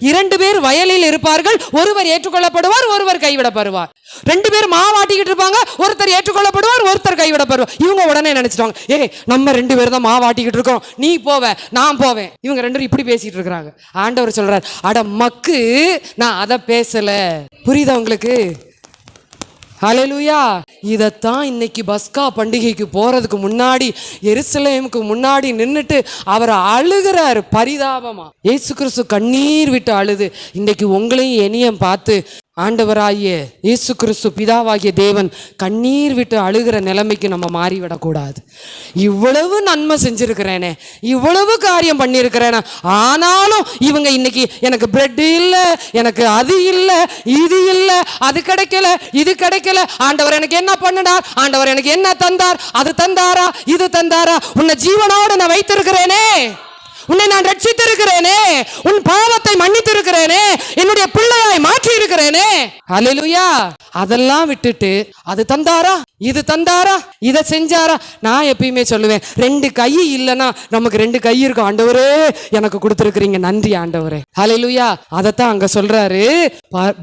[SPEAKER 1] 2 பேர் வயலில் இருப்பார்கள், ஒருவர் ஏற்றுக்கொள்ளப்படுவார், ஒருவர் கைவிடப்படுவார். 2 பேர் மாவாட்டிக்கிட்டு இருப்பாங்க, ஒருத்தர் ஏற்றுக்கொள்ளப்படுவார், ஒருத்தர் கைவிடப்படுவார். இவங்க உடனே நினைச்சிட்டாங்க, நம்ம 2 பேர் தான் மாவாட்டிக்கிட்டு இருக்கோம், நீ போவ நான் போவேன். இவங்க 2 பேரும் இப்படி பேசிட்டு இருக்கிறாங்க. ஆண்டவர் சொல்றார், அட மக்கு, நான் அதை பேசல. புரியுதா உங்களுக்கு? ஹல்லேலூயா. இதைத்தான் இன்னைக்கு பஸ்கா பண்டிகைக்கு போறதுக்கு முன்னாடி எருசலேமுக்கு முன்னாடி நின்றுட்டு அவர் அழுகிறார் பரிதாபமா. இயேசு கிறிஸ்து கண்ணீர் விட்டு அழுது இன்னைக்கு உங்களையும் என்னையும் பார்த்து ஆண்டவராகிய இயேசு கிறிஸ்து பிதாவாகிய தேவன் கண்ணீர் விட்டு அழுகிற நிலைமைக்கு நம்ம மாறிவிடக்கூடாது. இவ்வளவு நன்மை செஞ்சிருக்கிறேனே, இவ்வளவு காரியம் பண்ணியிருக்கிறேனே, ஆனாலும் இவங்க இன்னைக்கு எனக்கு பிரெட் இல்லை, எனக்கு அது இல்லை, இது இல்லை, அது கிடைக்கல, இது கிடைக்கல, ஆண்டவர் எனக்கு என்ன பண்ணினார், ஆண்டவர் எனக்கு என்ன தந்தார், அது தந்தாரா, இது தந்தாரா, உன்னை ஜீவனோடு நான் வைத்திருக்கிறேனே, உன்னை நான் ரட்சித்திருக்கிறேனே, உன் பாவத்தை மன்னித்திருக்கிறேனே, என்னுடைய பிள்ளையாய் மாற்றி இருக்கிறேனே. ஹல்லேலூயா. அதெல்லாம் விட்டுட்டு அது தந்தாரா, இது தந்தாரா, இதை செஞ்சாரா? நான் எப்பயுமே சொல்லுவேன், 2 கை இல்லைன்னா நமக்கு 2 கை இருக்கும். ஆண்டவரே எனக்கு கொடுத்திருக்கிறீங்க, நன்றி ஆண்டவரே. ஹல்லேலூயா. அதைத்தான் அங்க சொல்றாரு,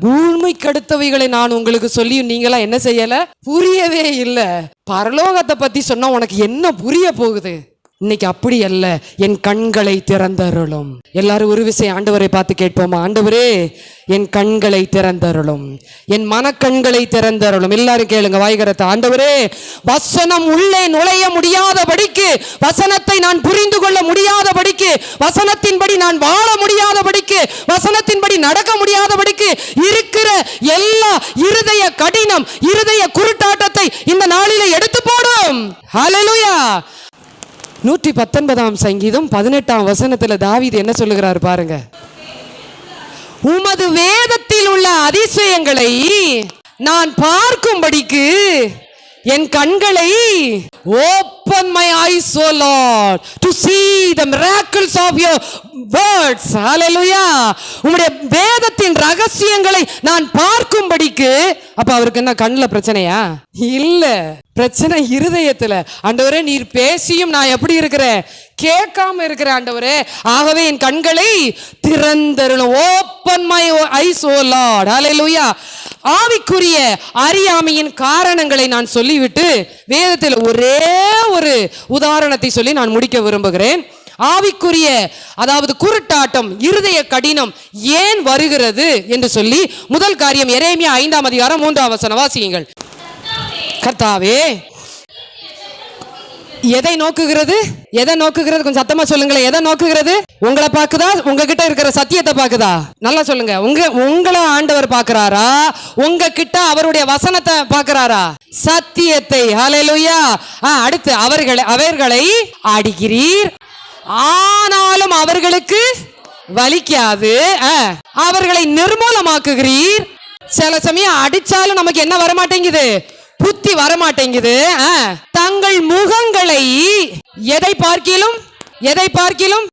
[SPEAKER 1] பூமிக்கு அடுத்தவைகளை நான் உங்களுக்கு சொல்லியும் நீங்களாம் என்ன செய்யல, புரியவே இல்லை. பரலோகத்தை பத்தி சொன்னா உனக்கு என்ன புரிய போகுது? இன்னைக்கு அப்படி அல்ல. என் கண்களை திறந்தருளும். எல்லாரும் ஒரு விஷயம் ஆண்டவரை பார்த்து கேட்போமா? ஆண்டவரே என் கண்களை திறந்தருளும், என் மனக்கண்களை திறந்தருளும். எல்லாரும் கேளுங்க வாய்கரத்தை. ஆண்டவரே, வசனம் உள்ளே நுழைய முடியாதபடிக்கு, வசனத்தை நான் புரிந்து கொள்ள முடியாதபடிக்கு, வசனத்தின்படி நான் வாழ முடியாதபடிக்கு, வசனத்தின்படி நடக்க முடியாதபடிக்கு இருக்கிற எல்லா இருதய கடினம், இருதய குருட்டாட்டத்தை இந்த நாளிலே எடுத்து போடும். ஹல்லேலூயா. 119ஆம் சங்கீதம் 18ஆம் வசனத்துல தாவீது என்ன சொல்லுகிறார் பாருங்க. உமது வேதத்தில் உள்ள அதிசயங்களை நான் பார்க்கும்படிக்கு என் கண்களை open my eyes, O Lord, to see the miracles of your words. Hallelujah. உம்முடைய வேதத்தின் ரகசியங்களை நான் பார்க்கும்படிக்கு. அப்ப அவருக்கு என்ன கண்ணுல பிரச்சனையா? இல்ல, பிரச்சனை இருதயத்துல. ஆண்டவரே நீர் பேசியும் நான் எப்படி இருக்கிறேன், கேட்காம இருக்கிறேன் ஆண்டவரே. ஆகவே என் கண்களை திறந்தருளும். Open my eyes O Lord. Hallelujah. ஆவிக்குரிய அறியாமையின் காரணங்களை நான் சொல்லிவிட்டு வேதத்தில் ஒரே ஒரு உதாரணத்தை சொல்லி நான் முடிக்க விரும்புகிறேன். ஆவிக்குரிய, அதாவது குருட்டாட்டம், இருதய கடினம் ஏன் வருகிறது என்று சொல்லி முதல் காரியம் எரேமியா 5ஆம் அதிகாரம் 3ஆம் வசனம் வாசியுங்கள். கர்த்தாவே எதை நோக்குகிறது? எதை நோக்குகிறது? கொஞ்சம் சத்தமா சொல்லுங்களேன். எதை நோக்குகிறது? உங்களை பாக்குதா? உங்ககிட்ட இருக்கிற சத்தியத்தை பாக்குதா? நல்லா சொல்லுங்க. உங்களை ஆண்டவர் பாக்குறாரா? உங்ககிட்ட அவருடைய வசனத்தை பாக்குறாரா? சத்தியத்தை. ஹல்லேலூயா. அடுத்து அவர்களை அடிக்கிறீர், ஆனாலும் அவர்களுக்கு வலிக்காது. அவர்களை நிர்மூலமாக்குகிறீர். சில சமயம் அடிச்சாலும் நமக்கு என்ன வரமாட்டேங்குது? புத்தி வரமாட்டேங்குது. தங்கள் முகங்களை எதை பார்க்கிலும்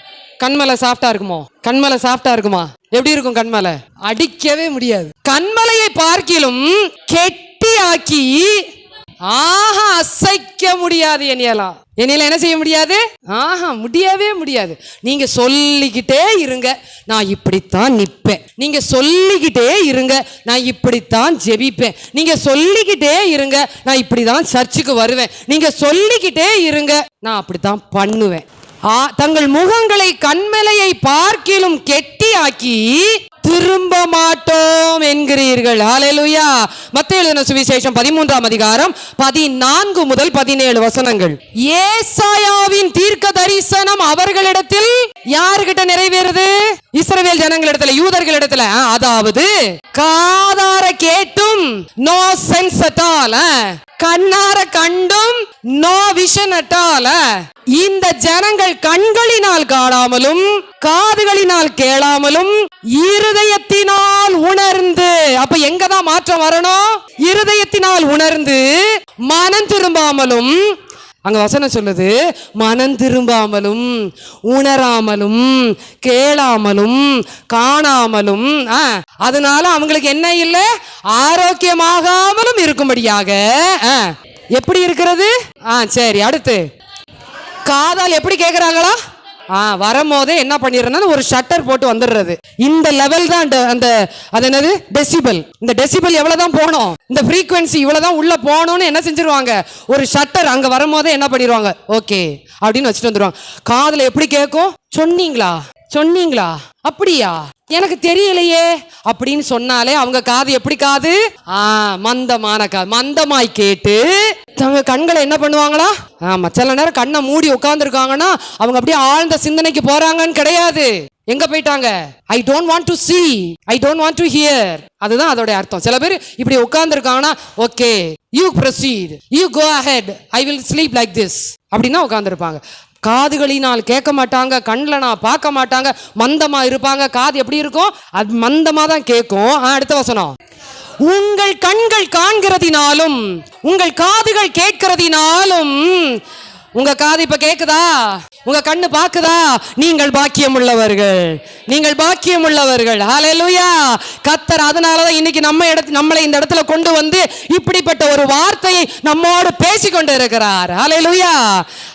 [SPEAKER 1] கண்மலை சாஃப்டா இருக்குமோ? கண்மலை சாஃப்டா இருக்குமா? எப்படி இருக்கும் கண்மலை? அடிக்கவே முடியாது. கண்மலையை பார்க்கிலும் கெட்டியாக்கி அசைக்க முடியாது. என்னையில என்ன செய்ய முடியாது? முடியவே முடியாது. நீங்க சொல்லிக்கிட்டே இருங்க, நான் இப்படித்தான் நிற்பேன். நீங்க சொல்லிக்கிட்டே இருங்க, நான் இப்படித்தான் ஜெபிப்பேன். நீங்க சொல்லிக்கிட்டே இருங்க, நான் இப்படிதான் சர்ச்சுக்கு வருவேன். நீங்க சொல்லிக்கிட்டே இருங்க, நான் அப்படித்தான் பண்ணுவேன். தங்கள் முகங்களை கண்மலையை பார்க்கிலும் கெட்டியாக்கி திரும்ப மாட்டோம் என்கிறீர்கள். ஹல்லேலூயா. மத்தேயு எழுதின சுவிசேஷம் 13ஆம் அதிகாரம் 14 முதல் 17 வசனங்கள். ஏசாயாவின் தீர்க்க தரிசனம் அவர்களிடத்தில் யாருகிட்ட நிறைவேறுது? இஸ்ரவேல் ஜனங்களிடத்துல, யூதர்களிடத்துல. அதாவது காதார கேட்டும் நோ சென்ஸ் அட் ஆல், கண்ணார கண்டும் நோ விஷன் அட் ஆல். இந்த ஜனங்கள் கண்களினால் காணாமலும் காதுகளினால் கேளாமலும் இருதயத்தினால் உணர்ந்து. அப்ப எங்கதான் மாற்றம் வரணும்? இருதயத்தினால் உணர்ந்து மனம் திரும்பாமலும். அங்க வசனம் சொல்லுது, மனம் திரும்பாமலும் உணராமலும் கேளாமலும் காணாமலும். அதனால அவங்களுக்கு என்ன இல்லை? ஆரோக்கியமாகாமலும் இருக்கும்படியாக. எப்படி இருக்கிறது? சரி, அடுத்து காதால் எப்படி கேட்கிறாங்களா? வரும்போதே என்ன பண்ணிடுறேன்னா ஒரு ஷட்டர் போட்டு வந்துடுறது. இந்த லெவல் தான் அந்த அது என்னது டெசிபல். இந்த டெசிபல் எவ்வளவுதான் போனோம், இந்த ஃப்ரீக்வன்சி இவ்வளவுதான் உள்ள போனோம்னு என்ன செஞ்சிருவாங்க? ஒரு ஷட்டர் அங்க வரும்போதே என்ன பண்ணிடுவாங்க? ஓகே அப்படின்னு வச்சுட்டு வந்துருவாங்க. காதுல எப்படி கேட்கும்? சொன்னீங்களா அப்படியா, எனக்கு தெரியலையே அப்படின்னு சொன்னாலே அவங்க காது எப்படி காது? மந்தமான காது. மந்தமாய் கேட்டு தங்க கண்களை என்ன பண்ணுவாங்களா? சில நேரம் கண்ணை மூடி உட்கார்ந்து இருக்காங்கன்னா அவங்க அப்படியே ஆழ்ந்த சிந்தனைக்கு போறாங்கன்னு கிடையாது. எங்க போயிட்டாங்க? I don't want to see, I don't want to hear. அதுதான் அதோட அர்த்தம். சில பேர் இப்படி உட்கார்ந்து இருக்காங்கன்னா okay you proceed, you go ahead, I will sleep like this அப்படின்னா உட்கார்ந்து இருப்பாங்க. காதுகளினால் கேட்க மாட்டாங்க, கண்ணில் நான் பார்க்க மாட்டாங்க, மந்தமா இருப்பாங்க. காது எப்படி இருக்கும்? அது மந்தமா தான் கேட்கும். அடுத்த வசனம், உங்கள் கண்கள் காண்கிறதினாலும் உங்கள் காதுகள் கேட்கிறதினாலும். உங்க காது இப்ப கேக்குதா? உங்க கண்ணு பாக்குதா? நீங்கள் பாக்கியம் உள்ளவர்கள். ஹல்லேலூயா. கர்த்தர் அதனாலதான் இன்னைக்கு நம்மளை இந்த இடத்துல கொண்டு வந்து இப்படிப்பட்ட ஒரு வார்த்தையை நம்மோடு பேசிக்கொண்டு இருக்கிறார். ஹல்லேலூயா,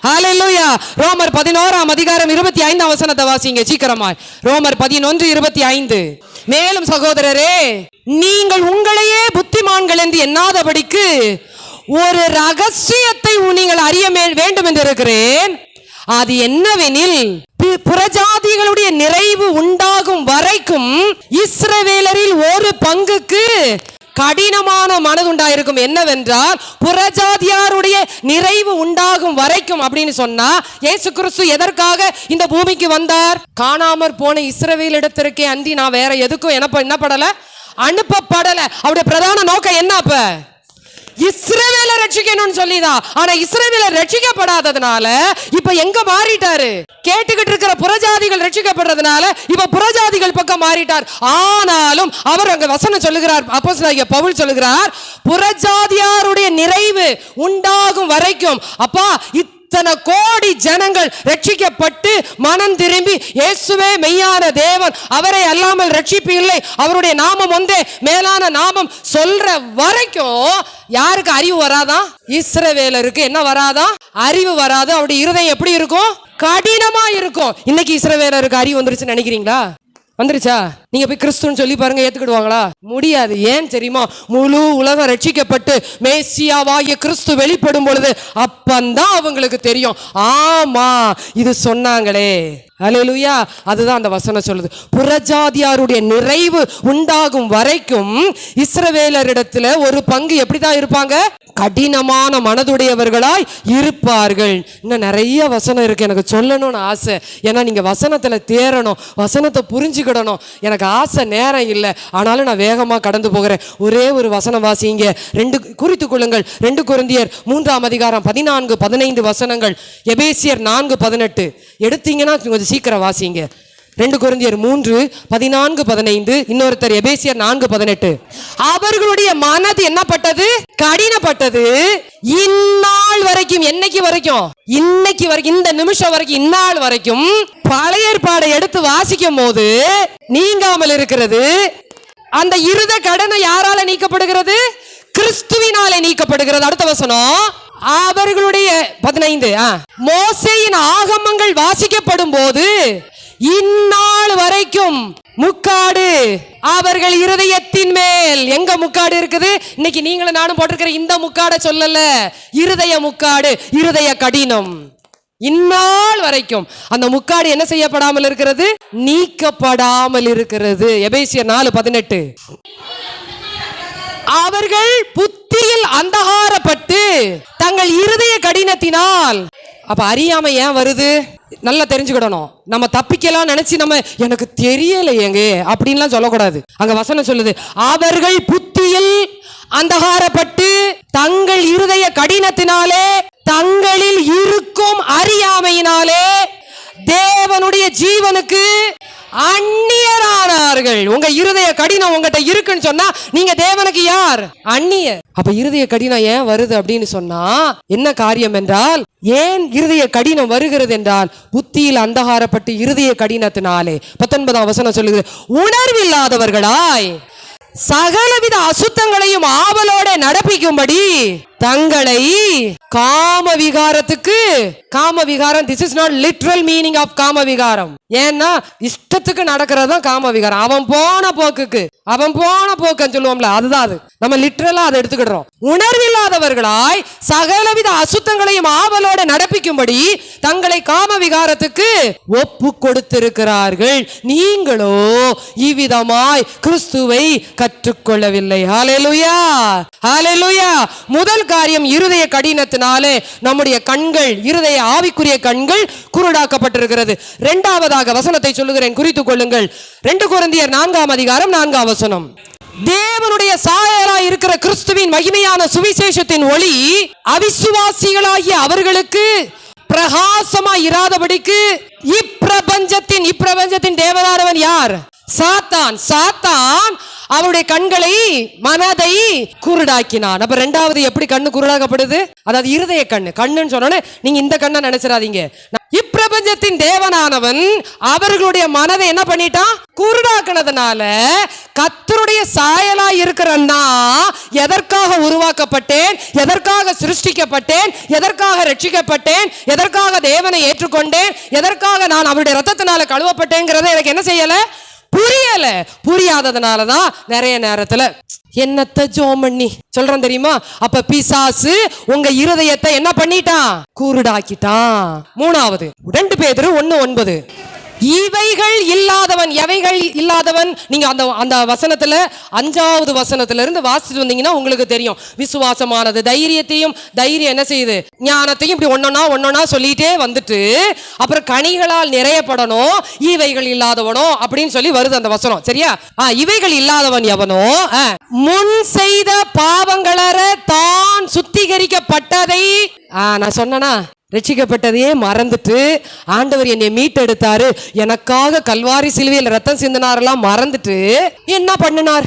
[SPEAKER 1] ஹல்லேலூயா. ரோமர் 11ஆம் அதிகாரம் 25ஆம் வசனத்தை வாசிங்க சீக்கிரமாய். ரோமர் 11:25. மேலும் சகோதரரே, நீங்கள் உங்களையே புத்திமான்கள் என்று எண்ணாதபடிக்கு ஒரு ரகசியத்தை நீங்கள் அறிய வேண்டும் என்று இருக்கிறேன். அது என்னவெனில், புறஜாதிகளுடைய நிறைவு உண்டாகும் வரைக்கும் இஸ்ரவேலரில் ஒரு பங்குக்கு கடினமான மனது உண்டாயிருக்கும். என்னவென்றால், புறஜாதியாருடைய நிறைவு உண்டாகும் வரைக்கும் அப்படின்னு சொன்னா, இயேசு கிறிஸ்து எதற்காக இந்த பூமிக்கு வந்தார்? காணாமற் போன இஸ்ரவேலிடத்திற்கே அன்றி நான் வேற எதுக்கும் என்ன அனுப்பப்படல. அவருடைய பிரதான நோக்கம் என்ன? அப்ப இஸ்ரவேலை ரட்சிக்கணும்னு சொல்லிதான். ஆனா இஸ்ரவேலை ரட்சிக்கப்படாததுனால இப்ப எங்க மாறிட்டாரு? கேட்டுக்கிட்டு இருக்கிற புறஜாதிகள் ரட்சிக்கப்படுறதுனால இப்ப புறஜாதிகள் பக்கம் மாறிட்டார். ஆனாலும் அவர் அங்க வசனம் சொல்லுகிறார், அப்போஸ்தலனாகிய பவுல் சொல்லுகிறார், புறஜாதியாருடைய நிறைவு உண்டாகும் வரைக்கும். அப்பா, இத்தனை கோடி ஜனங்கள் ரட்சிக்கப்பட்டு மனம் திரும்பி இயேசுவே மெய்யான தேவன், அவரை அல்லாமல் ரட்சிப்பு இல்லை, அவருடைய நாமம் ஒன்றே மேலான நாமம் சொல்ற வரைக்கும் யாருக்கு அறிவு வராதான்? இஸ்ரவேலருக்கு என்ன வராதான்? அறிவு வராது. அவருடைய இருதயம் எப்படி இருக்கும்? கடினமா இருக்கும். இன்னைக்கு இஸ்ரவேலருக்கு அறிவு வந்துருச்சுன்னு நினைக்கிறீங்களா? வந்துருச்சா? நீங்க போய் கிறிஸ்துன்னு சொல்லி பாருங்க, ஏத்துக்கிடுவாங்களா? முடியாது. ஏன் தெரியுமா? முழு உலகம் ரட்சிக்கப்பட்டு மேசியாவாகிய கிறிஸ்து வெளிப்படும் பொழுது அப்பந்தான் அவங்களுக்கு தெரியும், ஆமா இது சொன்னாங்களே. ஹல்லேலூயா. அதுதான் அந்த வசனம் சொல்லுது. புறஜாதியாருடைய நிறைவு உண்டாகும் வரைக்கும் இஸ்ரவேலரிடத்துல ஒரு பங்கு எப்படிதான் இருப்பாங்க? கடினமான மனதுடையவர்களாய் இருப்பார்கள். இன்னும் நிறைய வசனம் இருக்கு, எனக்கு சொல்லணும்னு ஆசை. ஏன்னா நீங்க வசனத்துல தேரணும், வசனத்தை புரிஞ்சுக்கிடணும். எனக்கு ஆசை, நேரம் இல்லை. ஆனாலும் நான் வேகமா கடந்து போகிறேன். ஒரே ஒரு வசனம் வாசிங்க, குறித்துக் கொள்ளுங்கள். 2 கொரிந்தியர் 3ஆம் அதிகாரம் 14-15 வசனங்கள். எபேசியர் 4:18 எடுத்தீங்கன்னா கொஞ்சம் சீக்கிரம் வாசிங்க. 2 கொரிந்தியர் 3:14-15, இன்னொருத்தர் எபேசியர் 4:18. அவர்களுடைய மனது என்னப்பட்டது? கடினப்பட்டது. இந்நாள் வரைக்கும், என்னைக்கு வரைக்கும்? இன்னைக்கு வரைக்கும், இந்த நிமிஷம் வரைக்கும், இந்நாள் வரைக்கும் பழைய ஏற்பாடை எடுத்து வாசிக்கும் போது நீங்காமல் இருக்கிறது. அந்த இருத கடனை யாரால நீக்கப்படுகிறது? கிறிஸ்துவினாலே நீக்கப்படுகிறது. அடுத்த வசனம், அவர்களுடைய 15, மோசேயின் ஆகமங்கள் வாசிக்கப்படும் போது இந்நாள் வரைக்கும் முக்காடு அவர்கள் இருதயத்தின் மேல். எங்க முக்காடு இருக்குது? இன்னைக்கு நீங்களும் நானும் போட்டிருக்கிற இந்த முக்காட சொல்லல, இருதய முக்காடு, இருதய கடினம். இந்நாள் வரைக்கும் அந்த முக்காடு என்ன செய்யப்படாமல் இருக்கிறது? நீக்கப்படாமல் இருக்கிறது. எபேசியர் 4:18. அவர்கள் புத்தியில் அந்தகாரப்பட்டு தங்கள் இருதய கடினத்தினால். அப்ப அறியாமை ஏன் வருது? நல்லா தெரிஞ்சுக்கிடணும். நம்ம தப்பிக்கலாம் நினைச்சு நம்ம எனக்கு தெரியலையேங்க அப்படின்லாம் சொல்லக்கூடாது. அங்க வசனம் சொல்லுது, அவர்கள் புத்தியில் அந்தகாரப்பட்டு தங்கள் இருதய கடினத்தினாலே, தங்களில் இருக்கும் அறியாமையினாலே தேவனுடைய ஜீவனுக்கு அந்நியரானார்கள். உங்க இருதய கடினம் உங்ககிட்ட இருக்குன்னு சொன்னா நீங்க தேவனுக்கு யார்? அந்நியர். அப்ப இருதய கடினம் ஏன் வருது அப்படின்னு சொன்னா என்ன காரியம் என்றால், ஏன் இருதய கடினம் வருகிறது என்றால், புத்தியில் அந்தகாரப்பட்டு இருதய கடினத்தினாலே. 19ஆம் வசனம் சொல்லுகிறது, உணர்வில்லாதவர்களாய் சகலவித அசுத்தங்களையும் ஆவலோட நடப்பிக்கும்படி தங்களை காம விகாரத்துக்கு. காம விகாரம், this is not literal meaning of காம விகாரம். ஏன்னா இஷ்டத்துக்கு நடக்கிறது தான் காம விகாரம். அவன் போன போக்குன்னு சொல்லுவோம்ல, அதுதான் அது. நம்ம லிட்ரலா அதை எடுத்துக்கிடுறோம். உணர்வில்லாதவர்களாய் சகலவித அசுத்தங்களையும் ஆவலோட நடப்பிக்கும்படி தங்களை காம விகாரத்துக்கு ஒப்பு கொடுத்திருக்கிறார்கள். நீங்களோ இவ்விதமாய் கிறிஸ்துவை கற்றுக்கொள்ளவில்லை. ஹல்லேலூயா, ஹல்லேலூயா. முதல் காரியம், இருதய கடினத்தினாலே நம்முடைய கண்கள், இருதய ஆவிக்குரிய கண்கள் குருடாக்கப்பட்டிருக்கிறது. இரண்டாவதாக வசனத்தை சொல்லுகிறேன், குறித்துக் கொள்ளுங்கள். 2 கொரிந்தியர் 4:4 வசனம். தேவனுடைய சாயலாய் இருக்கிற கிறிஸ்துவின் மகிமையான சுவிசேஷத்தின் ஒளி அவிசுவாசிகளாகிய அவர்களுக்கு பிரகாசமாய் இராதபடிக்கு இப்பிரபஞ்சத்தின் தேவனானவன் யார்? சாத்தான் அவருடைய கண்களை, மனதை குருடாக்கினான். அப்ப ரெண்டாவது எப்படி கண்ணு குருடாக்கப்படுது? அதாவது இருதய கண்ணுன்னு சொன்னோன்னே நீங்க இந்த கண்ணை நினைச்சிடாதீங்க. இப்பிரபஞ்சத்தின் தேவனானவன் அவர்களுடைய மனதை என்ன பண்ணிட்டான்? குருடாக்குனதுனால கர்த்தருடைய சாயலா இருக்கிறன்னா, எதற்காக உருவாக்கப்பட்டேன், எதற்காக சிருஷ்டிக்கப்பட்டேன், எதற்காக ரட்சிக்கப்பட்டேன், எதற்காக தேவனை ஏற்றுக்கொண்டேன், எதற்காக நான் அவருடைய ரத்தத்தினால கழுவப்பட்டேங்கிறத எனக்கு என்ன செய்யல? புரியல. புரியாததுனாலதான் நிறைய நேரத்துல என்னத்த ஜோமண்ணி சொல்றேன் தெரியுமா? அப்ப பிசாசு உங்க இருதயத்தை என்ன பண்ணிட்டான்? குருடாக்கிட்டான். மூணாவது 2 பேதுரு 1:9. இவைகள் இல்லாதவன். எவைகள் இல்லாதவன்? நீங்க அந்த வசனத்துல 5வது வசனத்துல இருந்து வாசித்து வந்தீங்கன்னா உங்களுக்கு தெரியும். விசுவாசமானது தைரியம் என்ன செய்யுது? ஞானத்தையும் இப்படி ஒன்னொன்னா சொல்லிட்டே வந்துட்டு அப்புறம் கனிகளால் நிறையப்படணும். இவைகள் இல்லாதவனோ அப்படின்னு சொல்லி வருது அந்த வசனம். சரியா? இவைகள் இல்லாதவன் எவனோ முன் செய்த பாவங்களற தான் சுத்திகரிக்கப்பட்டதை. நான் சொன்னனா, ரட்சிக்கப்பட்டதையே மறந்துட்டு ஆண்டவர் என்னை மீட்டெடுத்தாரு, எனக்காக கல்வாரி சிலுவையில் ரத்தம் சிந்தினாரெல்லாம் மறந்துட்டு என்ன பண்ணார்?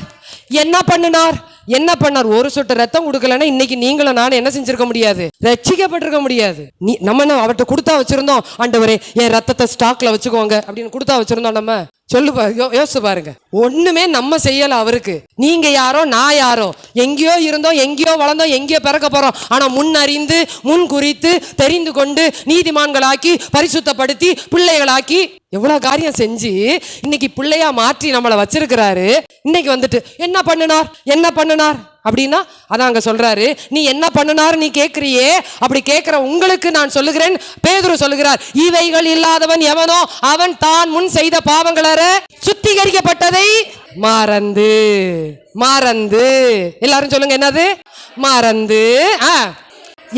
[SPEAKER 1] ஒரு சொட்டு ரத்தம் கொடுக்கலன்னா இன்னைக்கு நீங்களும் நானும் என்ன செஞ்சிருக்க முடியாது? ரட்சிக்கப்பட்டிருக்க முடியாது. நம்ம அவர்கிட்ட கொடுத்தா வச்சிருந்தோம், ஆண்டவரே என் ரத்தத்தை ஸ்டாக்ல வச்சுக்கோங்க அப்படின்னு கொடுத்தா வச்சிருந்தோம். நம்ம யோசிச்சு பாருங்க. ஒண்ணுமே நம்ம செய்யல அவருக்கு. நீங்க யாரோ நான் யாரோ, எங்கேயோ இருந்தோம், எங்கேயோ வளர்ந்தோம், எங்கேயோ பிறக்க போறோம். ஆனா முன் அறிந்து, முன் குறித்து, தெரிந்து கொண்டு, நீதிமான்களாக்கி, பரிசுத்தப்படுத்தி, பிள்ளைகளாக்கி, எவ்வளவு காரியம் செஞ்சு இன்னைக்கு பிள்ளையா மாற்றி நம்மளை வச்சிருக்கிறாரு. இன்னைக்கு வந்துட்டு என்ன பண்ணினார் அப்படின்னா அதான் அங்க சொல்றாரு, நீ என்ன பண்ணினார் நீ கேட்கிறியே, அப்படி கேட்கிற உங்களுக்கு நான் சொல்லுகிறேன். பேதுரு சொல்லுகிறார், இவைகள் இல்லாதவன் எவனோ அவன் தான் முன் செய்த பாவங்களற சுத்திகரிக்கப்பட்டதை மறந்து. எல்லாரும் சொல்லுங்க, என்னது? மறந்து.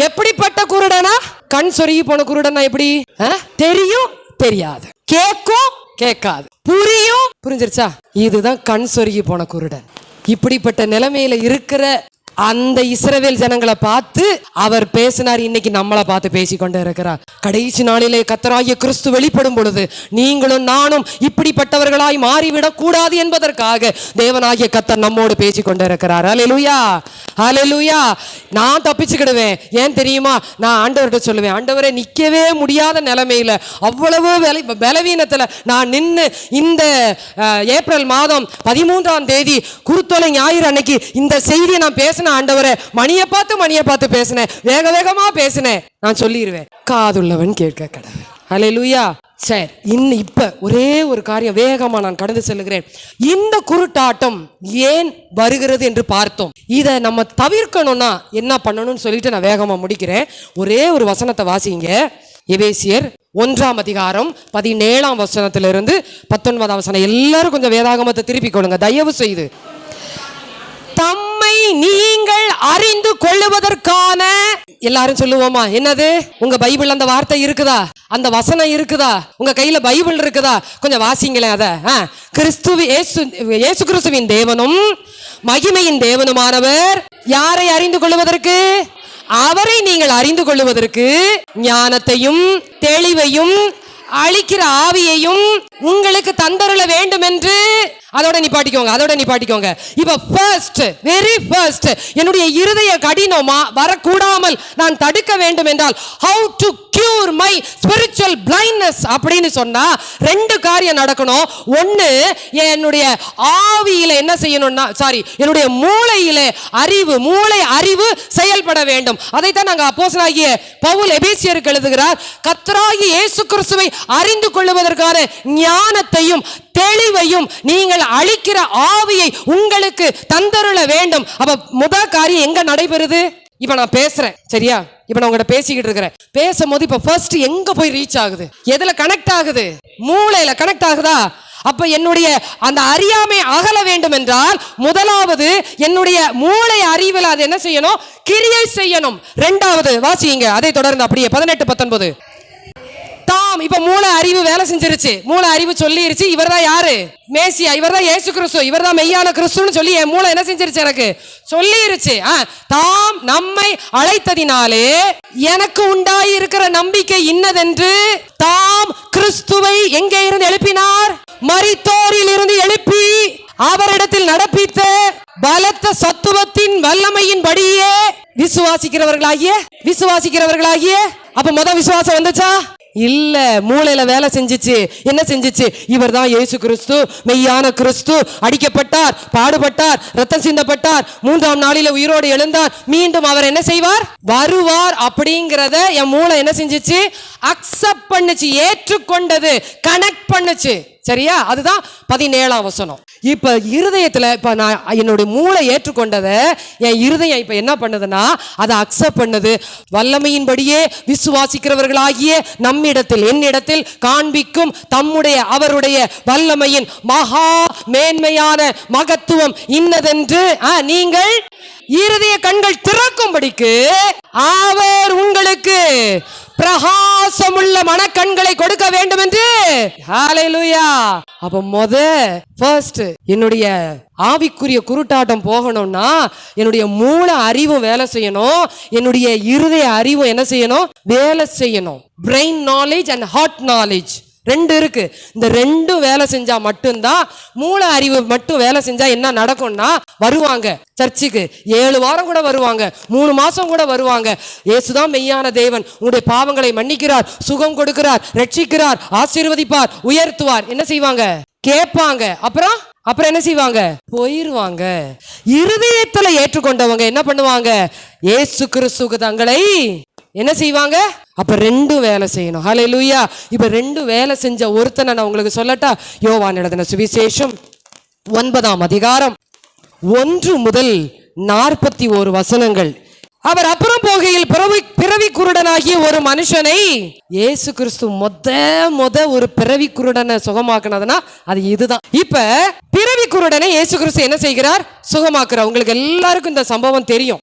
[SPEAKER 1] எப்படிப்பட்ட குருடனா? கண் சொருகி போன குருடனா எப்படி? தெரியும் தெரியாது, கேட்கும் கேட்காது, புரியும் புரிஞ்சிருச்சா? இதுதான் கண் சொருகி போன குருடன். இப்படிப்பட்ட நிலைமையில இருக்கிற அந்த இஸ்ரவேல் ஜனங்களை பார்த்து அவர் பேசினார். இன்னைக்கு நம்மளை பார்த்து பேசிக்கொண்டே இருக்கிறார். கடைசி நாளிலே கர்த்தராகிய கிறிஸ்து வெளிப்படும் பொழுது நீங்களும் நானும் இப்படிப்பட்டவர்களாய் மாறிவிடக் கூடாது என்பதற்காக தேவனாகிய கர்த்தர் நம்மோடு பேசிக்கொண்டே இருக்கிறார். ஹல்லேலூயா, ஹல்லேலூயா. நான் தப்பிச்சுக்கிடுவேன். ஏன் தெரியுமா? நான் ஆண்டவர்கிட்ட சொல்லுவேன், ஆண்டவரே நிற்கவே முடியாத நிலைமையில அவ்வளவு பலவீனத்துல நான் நின்று இந்த ஏப்ரல் மாதம் 13ஆம் தேதி குருத்தோலை ஞாயிறு அன்னைக்கு இந்த செய்தியை நான் பேசினேன். ஆண்டவரே மணியை பார்த்து பேசினேன், வேக வேகமா பேசினேன். நான் சொல்லிடுவேன், காதுள்ளவன் கேட்க கடவுள். ஹல்லேலூயா. சரி, இப்ப ஒரே ஒரு காரியம் வேகமா நான் கடந்து செல்லுகிறேன். இந்த குருட்டாட்டம் ஏன் வருகிறது என்று பார்த்தோம். இதை நம்ம தவிர்க்கணும்னா என்ன பண்ணணும்னு சொல்லிட்டு நான் வேகமா முடிக்கிறேன். ஒரே ஒரு வசனத்தை வாசிங்க. எபேசியர் 1ஆம் அதிகாரம் 17ஆம் வசனத்திலிருந்து 19ஆம் வசனம். எல்லாரும் கொஞ்சம் வேதாகமத்தை திருப்பிக் கொள்ளுங்க தயவு செய்து. தம்மை நீங்கள் அறிந்து கொள்ளுவதற்கான, எல்லாரும் சொல்லுவோமா? என்னது? உங்க பைபிள் அந்த வார்த்தை இருக்குதா? அந்த வசனம் இருக்குதா? உங்க கையில பைபிள் இருக்குதா? கொஞ்சம் வாசிங்களேன் அத. இயேசு கிறிஸ்துவின் தேவனும் மகிமையின் தேவனுமானவர் யாரை அறிந்து கொள்வதற்கு? அவரை நீங்கள் அறிந்து கொள்வதற்கு ஞானத்தையும் தெளிவையும் அளிக்கிற ஆவியையும் உங்களுக்கு தந்தருள வேண்டும் என்று. அதோட நிப்பாட்டிக்கோங்க. இப்ப ஃபர்ஸ்ட், வெரி ஃபர்ஸ்ட், என்னுடைய இருதய கடினமா வரக்கூடாமல் நான் தடுக்க வேண்டும் என்றால் how to cure my spiritual blindness அப்படின்னு சொன்னா ரெண்டு காரியம் நடக்கணும். ஒன்னு, என்னுடைய ஆவியில என்ன செய்யணும்னா, என்னுடைய மூளையிலே மூளை அறிவு செயல்பட வேண்டும். அதைத்தான் நாங்கள் அப்போஸ்தலனாகிய பவுல் எபேசியருக்கு எழுதுகிறார். கர்த்தராகிய இயேசு கிறிஸ்துவை அறிந்து கொள்வதற்கான ஞானத்தையும் தெளிவையும் நீங்கள் அளிக்கிற ஆவியை உங்களுக்கு தந்தருள வேண்டும். அப்ப முதல் காரியம் எங்க நடைபெறுது? இப்ப நான் பேசுறேன், சரியா? இப்ப நான் உங்கள்கிட்ட பேசிக்கிட்டு இருக்கிறேன். பேசும்போது இப்ப ஃபர்ஸ்ட் எங்க போய் ரீச் ஆகுது? எதுல கனெக்ட் ஆகுது? மூளையில கனெக்ட் ஆகுதா? அப்ப என்னுடைய அந்த அறியாமை அகல வேண்டும் என்றால் முதலாவது என்னுடைய மூளை அறிவில் அது என்ன செய்யணும்? கிரியை செய்யணும். இரண்டாவது வாசிங்க, அதை தொடர்ந்து அப்படியே 18-19. தாம் இப்ப மூளை அறிவு வேலை செஞ்சிருச்சு. மூளை அறிவு சொல்லிருச்சு, இவர்தான் யாரு? மேசியா, இவர்தான் இயேசு கிறிஸ்து, இவர்தான் மெய்யான கிறிஸ்துன்னு சொல்லி என் மூளை என்ன செஞ்சிருச்சு? எனக்கு சொல்லிருச்சு. தாம் நம்மை அழைத்ததினாலே எனக்கு உண்டாய் இருக்கிற நம்பிக்கை இன்னதென்று தாம் கிறிஸ்துவை எங்கே இருந்து எழுப்பினார்? மரித்தோரில் இருந்து எழுப்பி அவரிடத்தில் நடப்பித்த பலத்த சத்துவத்தின் வல்லமையின் படியே விசுவாசிக்கிறவர்களாகிய. அப்ப விசுவாசம் வந்துச்சா? இல்ல, மூளையில வேலை செஞ்சிச்சு. என்ன செஞ்சிச்சு? இவர் தான் இயேசு கிறிஸ்து, மெய்யான கிறிஸ்து, அடிக்கப்பட்டார், பாடுபட்டார், ரத்தம் சிந்தப்பட்டார், 3ஆம் நாளில உயிரோடு எழுந்தார், மீண்டும் அவர் என்ன செய்வார்? வருவார். அப்படிங்கறத என் மூளை என்ன செஞ்சிச்சு? அக்செப்ட் பண்ணுச்சு, ஏற்றுக்கொண்டது, கனெக்ட் பண்ணுச்சு. சரியா? அதுதான் 17ஆம் வசனம். இப்ப இருதயத்துல இப்ப நான் என்னுடைய மூளை ஏற்றுக்கொண்டதை என் இருதயம் இப்ப என்ன பண்ணுதுன்னா அதை அக்செப்ட் பண்ணுது. வல்லமையின்படியே விசுவாசிக்கிறவர்களாகிய நம்மிடத்தில் என்னிடத்தில் காண்பிக்கும் அவருடைய வல்லமையின் மகா மேன்மையான மகத்துவம் இன்னதென்று நீங்கள் இருதய கண்கள் திறக்கும்படிக்கு அவர் உங்களுக்கு பிரகாசமுள்ள மனக்கண்களை கொடுக்க வேண்டும் என்று. ஹல்லேலூயா. அப்ப ஃபர்ஸ்ட் என்னுடைய ஆவிக்குரிய குருட்டாட்டம் போகணும்னா என்னுடைய மூளை அறிவு வேலை செய்யணும், என்னுடைய இருதய அறிவு என்ன செய்யணும்? வேலை செய்யணும். Brain knowledge and heart knowledge ரெண்டு இருக்கு. இந்த ரெண்டும் வேலை செஞ்சா மட்டும்தான். மூளை அறிவு மட்டும் வேலை செஞ்சா என்ன நடக்கும்னா, வருவாங்க சர்ச்சுக்கு 7 வாரம் கூட வருவாங்க, 3 மாசம் கூட வருவாங்க. இயேசுதான் மெய்யான தேவன், உங்களுடைய பாவங்களை மன்னிக்கிறார், சுகம் கொடுக்கிறார், ரட்சிக்கிறார், ஆசீர்வதிப்பார், உயர்த்துவார். என்ன செய்வாங்க? கேட்பாங்க. அப்புறம் என்ன செய்வாங்க? போயிருவாங்க. இருதயத்துல ஏற்றுக்கொண்டவங்க என்ன பண்ணுவாங்க? இயேசு கிறிஸ்துவுக்கு தங்களை என்ன செய்வாங்க? அப்ப ரெண்டும் வேலை செய்யணும். ஹல்லேலூயா. இப்ப ரெண்டும் வேலை செஞ்ச ஒருத்தனை நான் உங்களுக்கு சொல்லட்டா? யோவான் எழுதின சுவிசேஷம் 9ஆம் அதிகாரம் 1 முதல் 41 வசனங்கள். அவர் அப்புறம் போகையில் பிறவி குருடனாகிய ஒரு மனுஷனை இயேசு கிறிஸ்து மொத ஒரு பிறவி குருடனை சுகமாக்குனதுன்னா அது இதுதான். இப்ப பிறவி குருடனை இயேசு கிறிஸ்து என்ன செய்கிறார்? சுகமாக்குறார். உங்களுக்கு எல்லாருக்கும் இந்த சம்பவம் தெரியும்.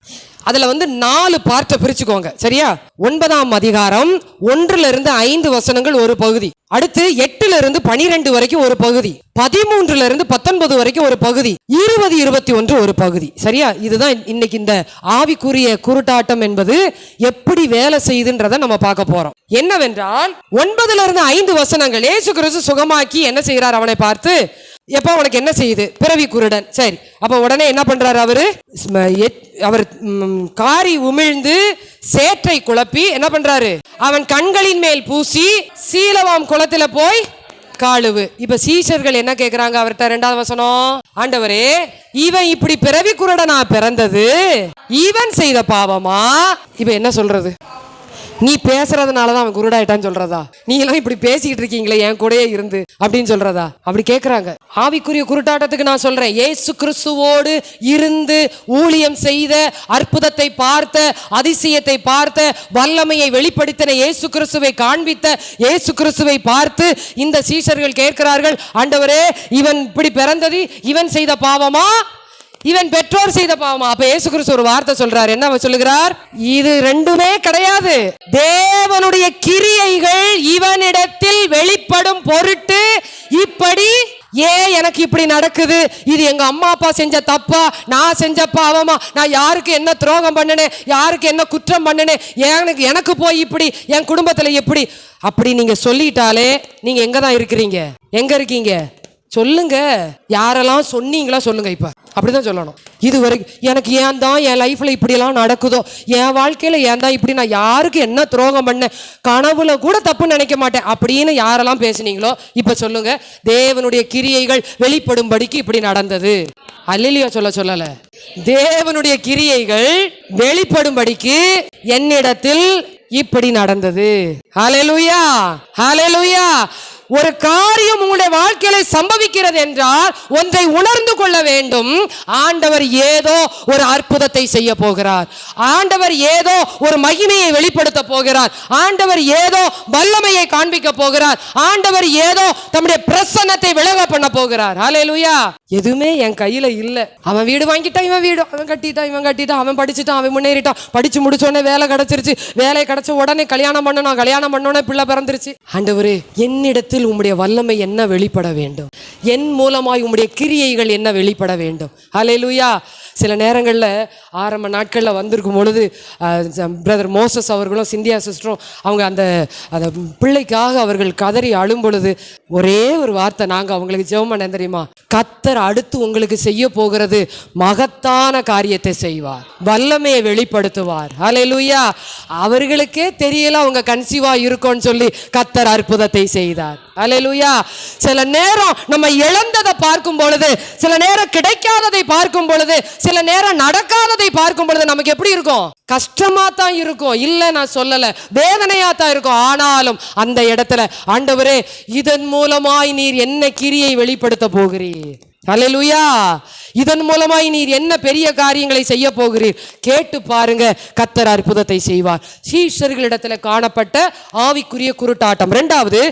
[SPEAKER 1] அதுல 4 பார்ட்டை பிரிச்சுக்கோங்க, சரியா? 9ஆம் அதிகாரம் 1-5 வசனங்கள் ஒரு பகுதி, அடுத்து 8-12 வரைக்கும் ஒரு பகுதி, 13-19 வரைக்கும் ஒரு பகுதி, 20-21 ஒரு பகுதி, சரியா? இதுதான் இன்னைக்கு இந்த ஆவிக்குரிய குருட்டாட்டம் என்பது எப்படி வேலை செய்யுதுன்றதை நம்ம பார்க்க போறோம். என்னவென்றால் 9-5 வசனங்கள் இயேசு கிறிஸ்து சுகமாக்கி என்ன செய்கிறார்? அவனை பார்த்து, எப்ப உனக்கு என்ன செய்யுது? பிறவி குருடன். சரி, அப்ப உடனே என்ன பண்றாரு? அவர் காரி உமிழ்ந்து சேற்றை குழப்பி என்ன பண்றாரு? அவன் கண்களின் மேல் பூசி சீலவாம் குளத்துல போய் காலுவு. இப்ப சீஷர்கள் என்ன கேக்குறாங்க அவர்கிட்ட? 2வது வசனம், ஆண்டவரே, இவன் இப்படி பிறவி குருடனா பிறந்தது இவன் செய்த பாவமா? இப்ப என்ன சொல்றது? நீ பேசுறதுனாலதான் அவன் குருடாயிட்டான்னு சொல்றதா? நீ எல்லாம் இப்படி பேசிக்கிட்டு இருக்கீங்களே என் கூடயே இருந்து அப்படின்னு சொல்றதா? அப்படி கேட்கறாங்க. ஆவிக்குரிய குருட்டாட்டத்துக்கு நான் சொல்றேன், இயேசு கிறிஸ்துவோடு இருந்து ஊழியம் செய்த, அற்புதத்தை பார்த்த, அதிசயத்தை பார்த்த, வல்லமையை வெளிப்படுத்தின இயேசு கிறிஸ்துவை காண்பித்த இயேசு கிறிஸ்துவை பார்த்து இந்த சீஷர்கள் கேட்கிறார்கள், ஆண்டவரே, இவன் இப்படி பிறந்தது இவன் செய்த பாவமா, இவன் பெற்றோர் செய்த பாவமா? அப்ப இயேசு கிறிஸ்து ஒரு வார்த்தை சொல்றார். என்ன சொல்லுகிறார்? இது ரெண்டுமே கிடையாது. தேவனுடைய கிரியைகள் இவனிடத்தில் வெளிப்படும் பொருட்டு இப்படி எனக்கு இப்படி நடக்குது, இது எங்க அம்மா அப்பா செஞ்ச தப்பா, நான் செஞ்ச பாவமா, நான் யாருக்கு என்ன துரோகம் பண்ணினேன், யாருக்கு என்ன குற்றம் பண்ணினேன், எனக்கு போய் இப்படி என் குடும்பத்துல எப்படி, அப்படி நீங்க சொல்லிட்டாலே நீங்க எங்க தான் இருக்கிறீங்க? எங்க இருக்கீங்க சொல்லுங்க. யாரெல்லாம் சொன்னீங்களா சொல்லுங்க. இப்ப அப்படிதான் சொல்லணும். இது வரைக்கும் எனக்கு ஏன் தான் என் லைஃப்ல இப்படியெல்லாம் நடக்குதோ, என் வாழ்க்கையில ஏன் தான் இப்படி, நான் யாருக்கு என்ன துரோகம் பண்ண, கனவுல கூட தப்பு நினைக்க மாட்டேன் அப்படின்னு யாரெல்லாம் பேசுனீங்களோ இப்ப சொல்லுங்க, தேவனுடைய கிரியைகள் வெளிப்படும்படிக்கு இப்படி நடந்தது. அல்லேலூயா சொல்லல. தேவனுடைய கிரியைகள் வெளிப்படும்படிக்கு என்னிடத்தில் இப்படி நடந்தது. ஹல்லேலூயா, ஹல்லேலூயா. ஒரு காரியம் உங்களுடைய வாழ்க்கையில சம்பவிக்கிறது என்றால் ஒன்றை உணர்ந்து கொள்ள வேண்டும். ஆண்டவர் ஏதோ ஒரு அற்புதத்தை செய்ய போகிறார், ஆண்டவர் ஏதோ ஒரு மகிமையை வெளிப்படுத்த போகிறார், ஆண்டவர் ஏதோ வல்லமையை காண்பிக்க போகிறார், ஆண்டவர் ஏதோ தம்முடைய பிரசன்னத்தை விளங்க பண்ண போகிறார். ஹல்லேலூயா. எதுவுமே என் கையில இல்ல. அவன் வீடு வாங்கிட்டான், இவன் வீடு, அவன் கட்டிட்டான், இவன் கட்டிட்டான், அவன் படிச்சுட்டான், அவன் முன்னேறிட்டான், படிச்சு முடிச்சோடனே வேலை கிடைச்சிருச்சு, வேலை கிடைச்ச உடனே கல்யாணம் பண்ணணும், கல்யாணம் பண்ணோடனே பிள்ளை பிறந்துருச்சு. ஆண்டவரே, என்னிடத்தில் உம்முடைய வல்லமை என்ன வெளிப்பட வேண்டும், என் மூலமாய் உம்முடைய கிரியைகள் என்ன வெளிப்பட வேண்டும். ஹல்லேலூயா. சில நேரங்களில் ஆரம்ப நாட்களில் வந்திருக்கும் பொழுது பிரதர் மோசஸ் அவர்களும் சிந்தியா சிஸ்டரும் அவங்க அந்த பிள்ளைக்காக அவர்கள் கதறி அழும் பொழுது ஒரே ஒரு வார்த்தை நாங்கள் அவங்களுக்கு ஜெபம் பண்ண தெரியுமா? கர்த்தர் அடுத்து உங்களுக்கு செய்ய போகிறது மகத்தான காரியத்தை செய்வார், வல்லமையை வெளிப்படுத்துவார். ஹல்லேலூயா. அவர்களுக்கே தெரியல அவங்க கன்சீவா இருக்கும்னு சொல்லி கர்த்தர் அற்புதத்தை செய்தார். ஹல்லேலூயா. சில நேரம் நம்ம இழந்ததை பார்க்கும் பொழுது, சில நேரம் கிடைக்காததை பார்க்கும் பொழுது, சில நேரம் நடக்காததை பார்க்கும் பொழுது நமக்கு எப்படி இருக்கும்? கஷ்டமா தான் இருக்கும், இல்ல நான் சொல்லல, வேதனையா தான் இருக்கும். ஆனாலும் அந்த இடத்துல ஆண்டவரே, இதன் மூலமாய் நீர் என்ன கிரியை வெளிப்படுத்த போகிறீர். ஹல்லேலூயா. இதன் மூலமாய் நீர் என்ன பெரிய காரியங்களை செய்ய போகிறீர் கேட்டு பாருங்க, கர்த்தர் அற்புதத்தை செய்வார். சீஷர்களிடத்துல காணப்பட்ட ஆவிக்குரிய குருட்டாட்டம். 2வது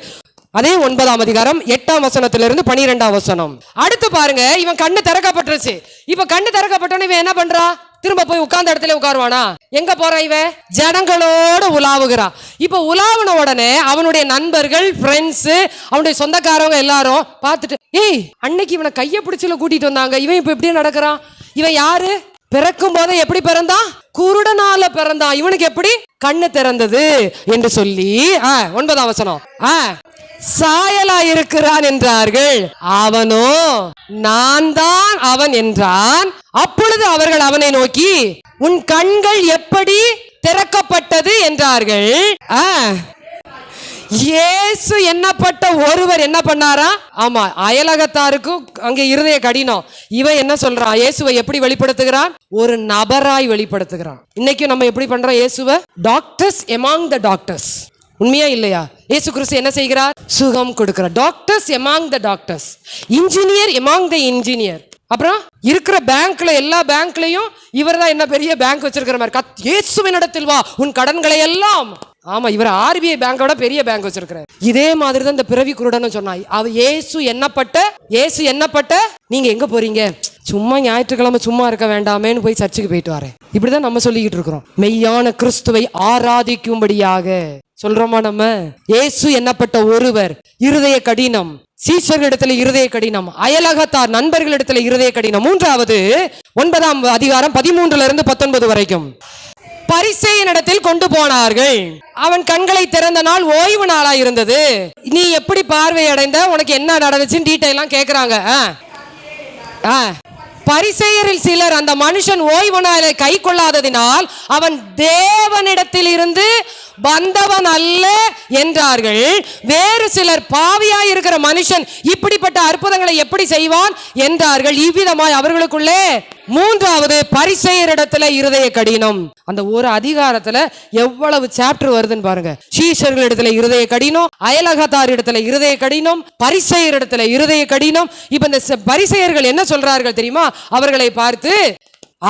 [SPEAKER 1] அதே 9ஆம் அதிகாரம் 8ஆம் வசனத்திலிருந்து 12ஆம் வசனம். அடுத்து பாருங்க, இவன் கண்ணு திறக்கப்பட்டுருச்சு. இப்ப கண்ணு திறக்கப்பட்டோன்னு இவன் என்ன பண்றா? திரும்ப போய் உட்கார்ந்த இடத்துல உட்காருவானா? எங்க போறான்? இவன் ஜனங்களோட உலாவுகிறான். இப்ப உலாவுன உடனே அவனுடைய நண்பர்கள், ஃப்ரெண்ட்ஸ், அவனுடைய சொந்தக்காரவங்க எல்லாரும் பார்த்துட்டு, ஏய், அன்னைக்கு இவனை கைய பிடிச்சுல கூட்டிட்டு வந்தாங்க, இவன் இப்ப எப்படியே நடக்கிறான்? இவன் யாரு? பிறக்கும் போதே எப்படி பிறந்தான்? குருடனால பிறந்தான். இவனுக்கு எப்படி கண்ணு திறந்தது என்று சொல்லி 9ஆம் வசனம், சாயலா இருக்கிறான் என்றார்கள். அவனோ நான் தான் அவன் என்றான். அப்பொழுது அவர்கள் அவனை நோக்கி, உன் கண்கள் எப்படி திறக்கப்பட்டது என்றார்கள். இயேசு என்னப்பட்ட ஒருவர் என்ன பண்ணாரா? ஆமா, அயலகத்தாருக்கும் அங்க இருதய கடினம். இவன் என்ன சொல்றான்? இயேசுவை எப்படி வெளிப்படுத்துகிறான்? ஒரு நபராய் வெளிப்படுத்துகிறான். இன்னைக்கு நம்ம எப்படி பண்றோம்? இயேசுவை டாக்டர்ஸ் எமாங் த டாக்டர்ஸ். உண்மையா இல்லையா? இயேசு கிறிஸ்து என்ன செய்கிறார்? சுகம் கொடுக்கிறார். டாக்டர்ஸ் எமாங் த டாக்டர்ஸ், இன்ஜினியர் எமாங் த இன்ஜினியர். அப்புறம் இருக்கிற பேங்க்ல, எல்லா பேங்க்லயும் இவர் தான் என்ன பெரிய பேங்க் வச்சிருக்கிற மாதிரி. இயேசுவின் இடத்தில் வா, உன் கடன்களை எல்லாம் ஆமா, இவர் RBI பேங்கோட பெரிய பேங்க் வச்சிருக்கிறார். இதே மாதிரி தான் இந்த பிறவி குருடன்னு சொன்னா. இயேசு எண்ணப்பட்ட நீங்க எங்க போறீங்க? சும்மா ஞாயிற்றுக்கிழமை சும்மா இருக்க வேண்டாமேன்னு போய் சர்ச்சுக்கு போயிட்டு வரேன். இப்படிதான் நம்ம சொல்லிக்கிட்டு இருக்கிறோம். மெய்யான கிறிஸ்துவை ஆராதிக்கும்படியாக சொல்றோமா நம்ம? இயேசு எண்ணப்பட்ட ஒருவர் இருதய கடினம், சீஷர்களிடத்துல இருதய கடினம், அயலகத்தார் நண்பர்களிடத்துல இருதய கடினம். மூன்றாவது 9ஆம் அதிகாரம் 13-19 வரைக்கும். பரிசேயனிடத்தில் கொண்டு போனார்கள். அவன் கண்களை திறந்த நாள் ஓய்வு நாளா இருந்தது. நீ எப்படி பார்வை அடைந்த, உனக்கு என்ன நடந்துச்சுன்னு டீட்டெயிலாம் கேக்குறாங்க. பரிசேயரில் சிலர் அந்த மனுஷன் ஓய்வு நாளை கை கொள்ளாததினால் அவன் தேவனிடத்தில் இருந்து வந்தவன் அல்ல என்றார்கள். வேறு சிலர் பாவியாய் இருக்கிற மனுஷன் இப்படிப்பட்ட அற்புதங்களை எப்படி செய்வான் என்றார்கள். இவ்விதமாய் அவர்களுக்குள்ளே மூன்றாவது பரிசேயரிடத்துல இருதய கடினம். அந்த ஒரு அதிகாரத்துல எவ்வளவு சாப்டர் வருதுன்னு பாருங்க. சீஷர்களிடத்துல இருதய கடினம், அயலகத்தார் இடத்துல இருதய கடினம், பரிசேயரிடத்துல இருதய கடினம். இப்ப இந்த பரிசேயர்கள் என்ன சொல்றார்கள் தெரியுமா? அவர்களை பார்த்து,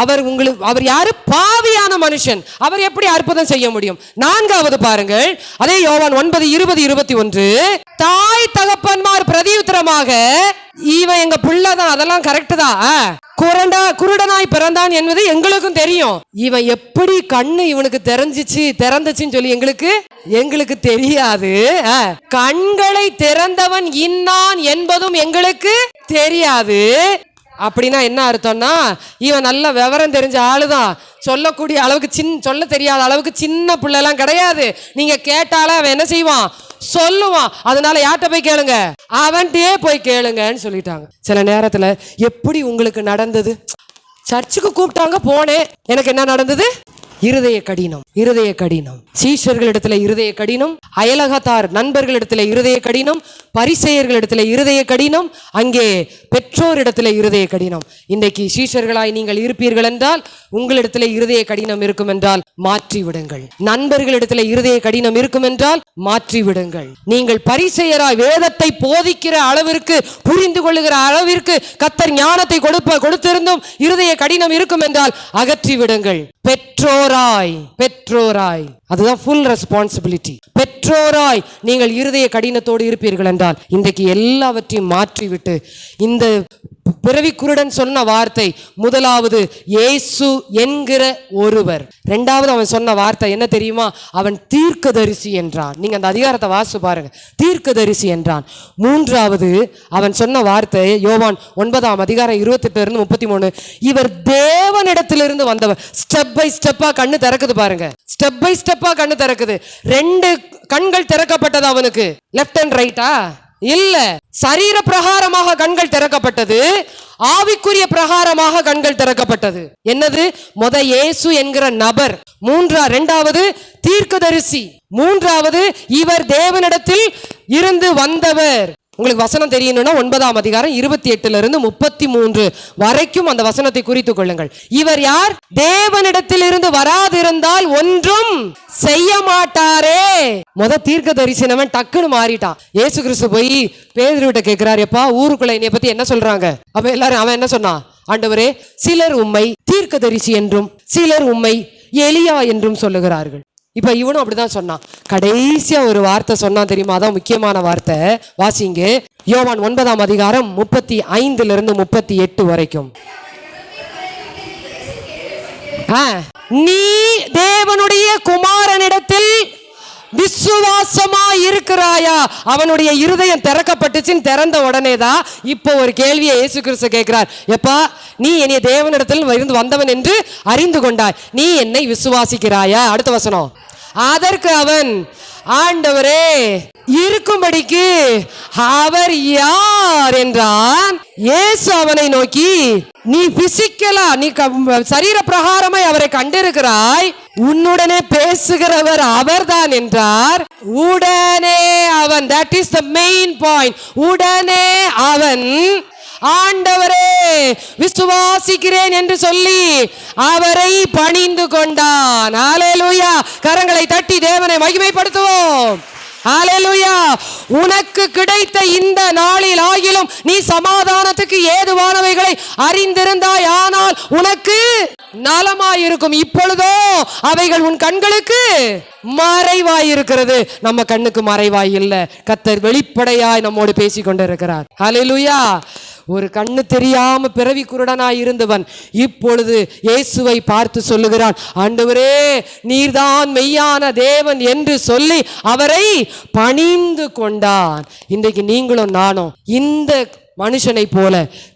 [SPEAKER 1] அவர் யாரு? பாவியான மனுஷன், அவர் எப்படி அற்புதம் செய்ய முடியும்? நான்காவது பாருங்கள், அதே யோவான் 9:20-21. தாய் தகப்பன்மார் பிரதியுத்தரமாக, இவன் எங்க பிள்ளைதான், அதெல்லாம் கரெக்ட் தான், குருடனாய் பிறந்தான் என்பது எங்களுக்கும் தெரியும். இவன் எப்படி கண்ணு இவனுக்கு திறந்துச்சுன்னு சொல்லி எங்களுக்கு தெரியாது. கண்களை திறந்தவன் இன்னான் என்பதும் எங்களுக்கு தெரியாது. அப்படின்னா என்ன அர்த்தம்னா, இவன் நல்ல விவரம் தெரிஞ்ச ஆளுதான். சொல்லக்கூடிய அளவுக்கு சொல்ல தெரியாத அளவுக்கு சின்ன பிள்ளைலாம் கிடையாது. நீங்க கேட்டால அவன் என்ன செய்வான்? சொல்லுவான். அதனால யார்கிட்ட போய் கேளுங்க? அவன்கிட்டயே போய் கேளுங்கன்னு சொல்லிட்டாங்க. சில நேரத்துல எப்படி உங்களுக்கு நடந்தது? சர்ச்சுக்கு கூப்பிட்டாங்க, போனேன், எனக்கு என்ன நடந்தது? இருதய கடினம். சீஷர்களிடத்துல இருதய கடினம், அயலகத்தார் நண்பர்களிடத்துல இருதய கடினம், பரிசேயர்களிடத்துல இருதய கடினம், அங்கே பெற்றோரிடத்துல இருதய கடினம். இன்றைக்கு சீஷர்களாய் நீங்கள் இருப்பீர்கள் என்றால் உங்களிடத்துல இருதய கடினம் இருக்கும் என்றால் மாற்றி விடுங்கள். நண்பர்களிடத்துல இருதய கடினம் இருக்கும் என்றால் மாற்றி விடுங்கள். நீங்கள் பரிசேயராய் வேதத்தை போதிக்கிற அளவிற்கு, புரிந்து கொள்ளுகிற அளவிற்கு கர்த்தர் ஞானத்தை கொடுத்திருந்தும் இருதய கடினம் இருக்கும் என்றால் அகற்றி விடுங்கள். பெற்றோராய் அதுதான் ஃபுல் ரெஸ்பான்சிபிலிட்டி. பெற்றோராய் நீங்கள் இருதய கடினத்தோடு இருப்பீர்கள் என்றால் இன்றைக்கு எல்லாவற்றையும் மாற்றிவிட்டு, இந்த பிறவி குருடன் சொன்ன வார்த்தை முதலாவது இயேசு என்கிற ஒருவர். இரண்டாவது அவன் சொன்ன வார்த்தை என்ன தெரியுமா? அவன் தீர்க்கதரிசி என்றான். நீங்க அந்த அதிகாரத்தை வாசிச்சு பாருங்க, தீர்க்கதரிசி என்றான். மூன்றாவது அவன் சொன்ன வார்த்தை யோவான் 9ஆம் அதிகாரம் 28-33. இவர் தேவனிடத்திலிருந்து வந்தவர். ஸ்டெப் பை ஸ்டெப்பா கண்ணு திறக்குது பாருங்க. ஸ்டெப் பை ஸ்டெப்பா கண்ணு திறக்குது. 2 கண்கள் திறக்கப்பட்டது அவனுக்கு. லெஃப்ட் அண்ட் ரைட்டா? இல்ல, சரீர பிரகாரமாக கண்கள் திறக்கப்பட்டது, ஆவிக்குரிய பிரகாரமாக கண்கள் திறக்கப்பட்டது. என்னது? இயேசு என்கிற நபர். இரண்டாவது தீர்க்கதரிசி. மூன்றாவது இவர் தேவனிடத்தில் இருந்து வந்தவர். உங்களுக்கு வசனம் தெரியணும்னா 9ஆம் அதிகாரம் 28-33 வரைக்கும் அந்த வசனத்தை குறித்துக் கொள்ளுங்கள். இவர் யார்? தேவனிடத்தில் இருந்து வராதிருந்தால் ஒன்றும் செய்ய மாட்டாரே. தீர்க்க தரிசனவன் டக்குன்னு மாறிட்டான். இயேசு கிறிஸ்து போய் பேதுருவிட்ட கேட்கிறார், எப்பா ஊருக்குள்ள என்னைய பத்தி என்ன சொல்றாங்க? அப்ப எல்லாரும் அவன் என்ன சொன்னான்? ஆண்டவரே, சிலர் உம்மை தீர்க்கதரிசி என்றும் சிலர் உம்மை எலியா என்றும் சொல்லுகிறார்கள். இப்ப இவனும் அப்படிதான் சொன்னான். கடைசியா ஒரு வார்த்தை சொன்னான் தெரியுமா? அதான் முக்கியமான வார்த்தை. வாசிங்க, யோவான் 9ஆம் அதிகாரம் 35-38 வரைக்கும். நீ தேவனுடைய குமாரனிடத்தில் விசுவாசமா இருக்கிறாயா? அவனுடைய இருதயம் திறக்கப்பட்டுச்சுன்னு திறந்த உடனேதான் இப்போ ஒரு கேள்வியை இயேசு கிறிஸ்து கேட்கிறார். எப்பா, நீ என்னை தேவனிடத்தில் இருந்து வந்தவன் என்று அறிந்து கொண்டாய், நீ என்னை விசுவாசிக்கிறாயா? அடுத்த வசனம். அதற்கு அவன், ஆண்டவரே, இருக்கும்படிக்கு அவர் யார் என்றான். இயேசு அவனை நோக்கி, நீ பிசிக்கலா, நீ சரீர பிரகாரமாய் அவரை கண்டிருக்கிறாய், உன்னுடனே பேசுகிறவர் அவர்தான் என்றார். உடனே அவன், that is the main point, உடனே அவன், ஆண்டவரே, விசுவாசிக்கிறேன் என்று சொல்லி அவரை பணிந்து கொண்டான். ஹல்லேலூயா! கரங்களை தட்டி தேவனை மகிமைப்படுத்துவோம். ஹalleluya. உனக்கு கிடைத்த இந்த நாளில் ஆகிலும் நீ சமாதானத்துக்கு ஏதுவானவைகளை அறிந்திருந்தாய், ஆனால் உனக்கு நலமாயிருக்கும். இப்பொழுதோ அவைகள் உன் கண்களுக்கு மறைவாய் இருக்கிறது. நம்ம கண்ணுக்கு மறைவாய் இல்ல, கர்த்தர் வெளிப்படையாய் நம்மோடு பேசிக் கொண்டிருக்கிறார். ஹalleluya. ஒரு கண்ணு தெரியாம பிறவி குருடனாய் இருந்தவன் இப்பொழுது இயேசுவை பார்த்து சொல்லுகிறான், ஆண்டவரே நீர்தான் மெய்யான தேவன் என்று சொல்லி அவரை பணிந்து கொண்டான். இன்றைக்கு நீங்களும் நானும் இந்த மனுஷனை போல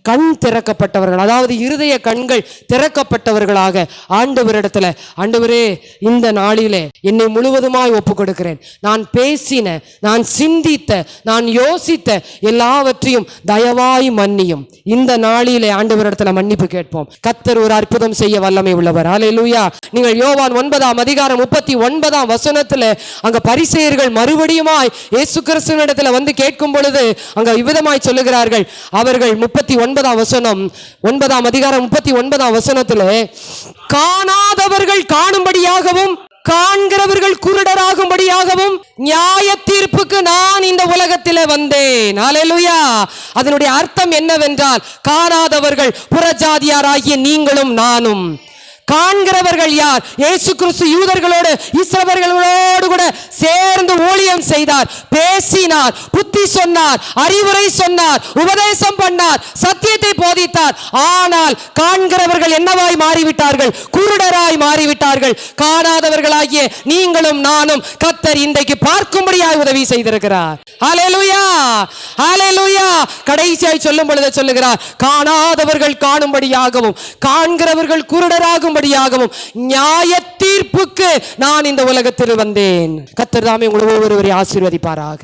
[SPEAKER 1] கண் திறக்கப்பட்டவர்கள், அதாவது இருதய கண்கள் திறக்கப்பட்டவர்களாக ஆண்டவரிடத்துல, ஆண்டவரே இந்த நாளிலே என்னை முழுவதுமாய் ஒப்பு கொடுக்கிறேன். நான் பேசின, நான் சிந்தித்த, நான் யோசித்த எல்லாவற்றையும் தயவாய் மன்னியும். இந்த நாளிலே ஆண்டவரிடத்துல மன்னிப்பு கேட்போம். கர்த்தர் ஒரு அற்புதம் செய்ய வல்லமை உள்ளவர். ஹல்லேலூயா. நீங்கள் யோவான் 9:39 அங்க பரிசேயர்கள் மறுபடியுமாய் இயேசு கிறிஸ்துவினிடத்துல வந்து கேட்கும் பொழுது அங்க இவ்விதமாய் சொல்லுகிறார்கள். அவர்கள் 9:39 காணாதவர்கள் காணும்படியாகவும் காண்கிறவர்கள் குருடராகும்படியாகவும் நியாய தீர்ப்புக்கு நான் இந்த உலகத்திலே வந்தேன். ஹல்லேலூயா. அதனுடைய அர்த்தம் என்னவென்றால், காணாதவர்கள் புறஜாதியாராகிய நீங்களும் நானும். காண்கிறவர்கள் யார்? இயேசு கிறிஸ்து யூதர்களோடு இஸ்ரவேலர்களோடு கூட சேர்ந்து ஊழியம் செய்தார், பேசினார், புத்தி சொன்னார், அறிவுரை சொன்னார், உபதேசம் பண்ணார், சத்தியத்தை போதித்தார். ஆனால் காண்கிறவர்கள் என்னவாய் மாறிவிட்டார்கள்? குருடராய் மாறிவிட்டார்கள். காணாதவர்களாகிய நீங்களும் நானும் கர்த்தர் இன்றைக்கு பார்க்கும்படியாய் உதவி செய்திருக்கிறார். ஹல்லேலூயா, ஹல்லேலூயா. கடைசியாய் சொல்லும் பொழுது சொல்லுகிறார், காணாதவர்கள் காணும்படியாகவும் காண்கிறவர்கள் குருடராகும் நியாய தீர்ப்புக்கு நான் இந்த உலகத்தில் வந்தேன். கர்த்தர் தாமே உங்களை ஒவ்வொருவரை ஆசீர்வதிப்பாராக.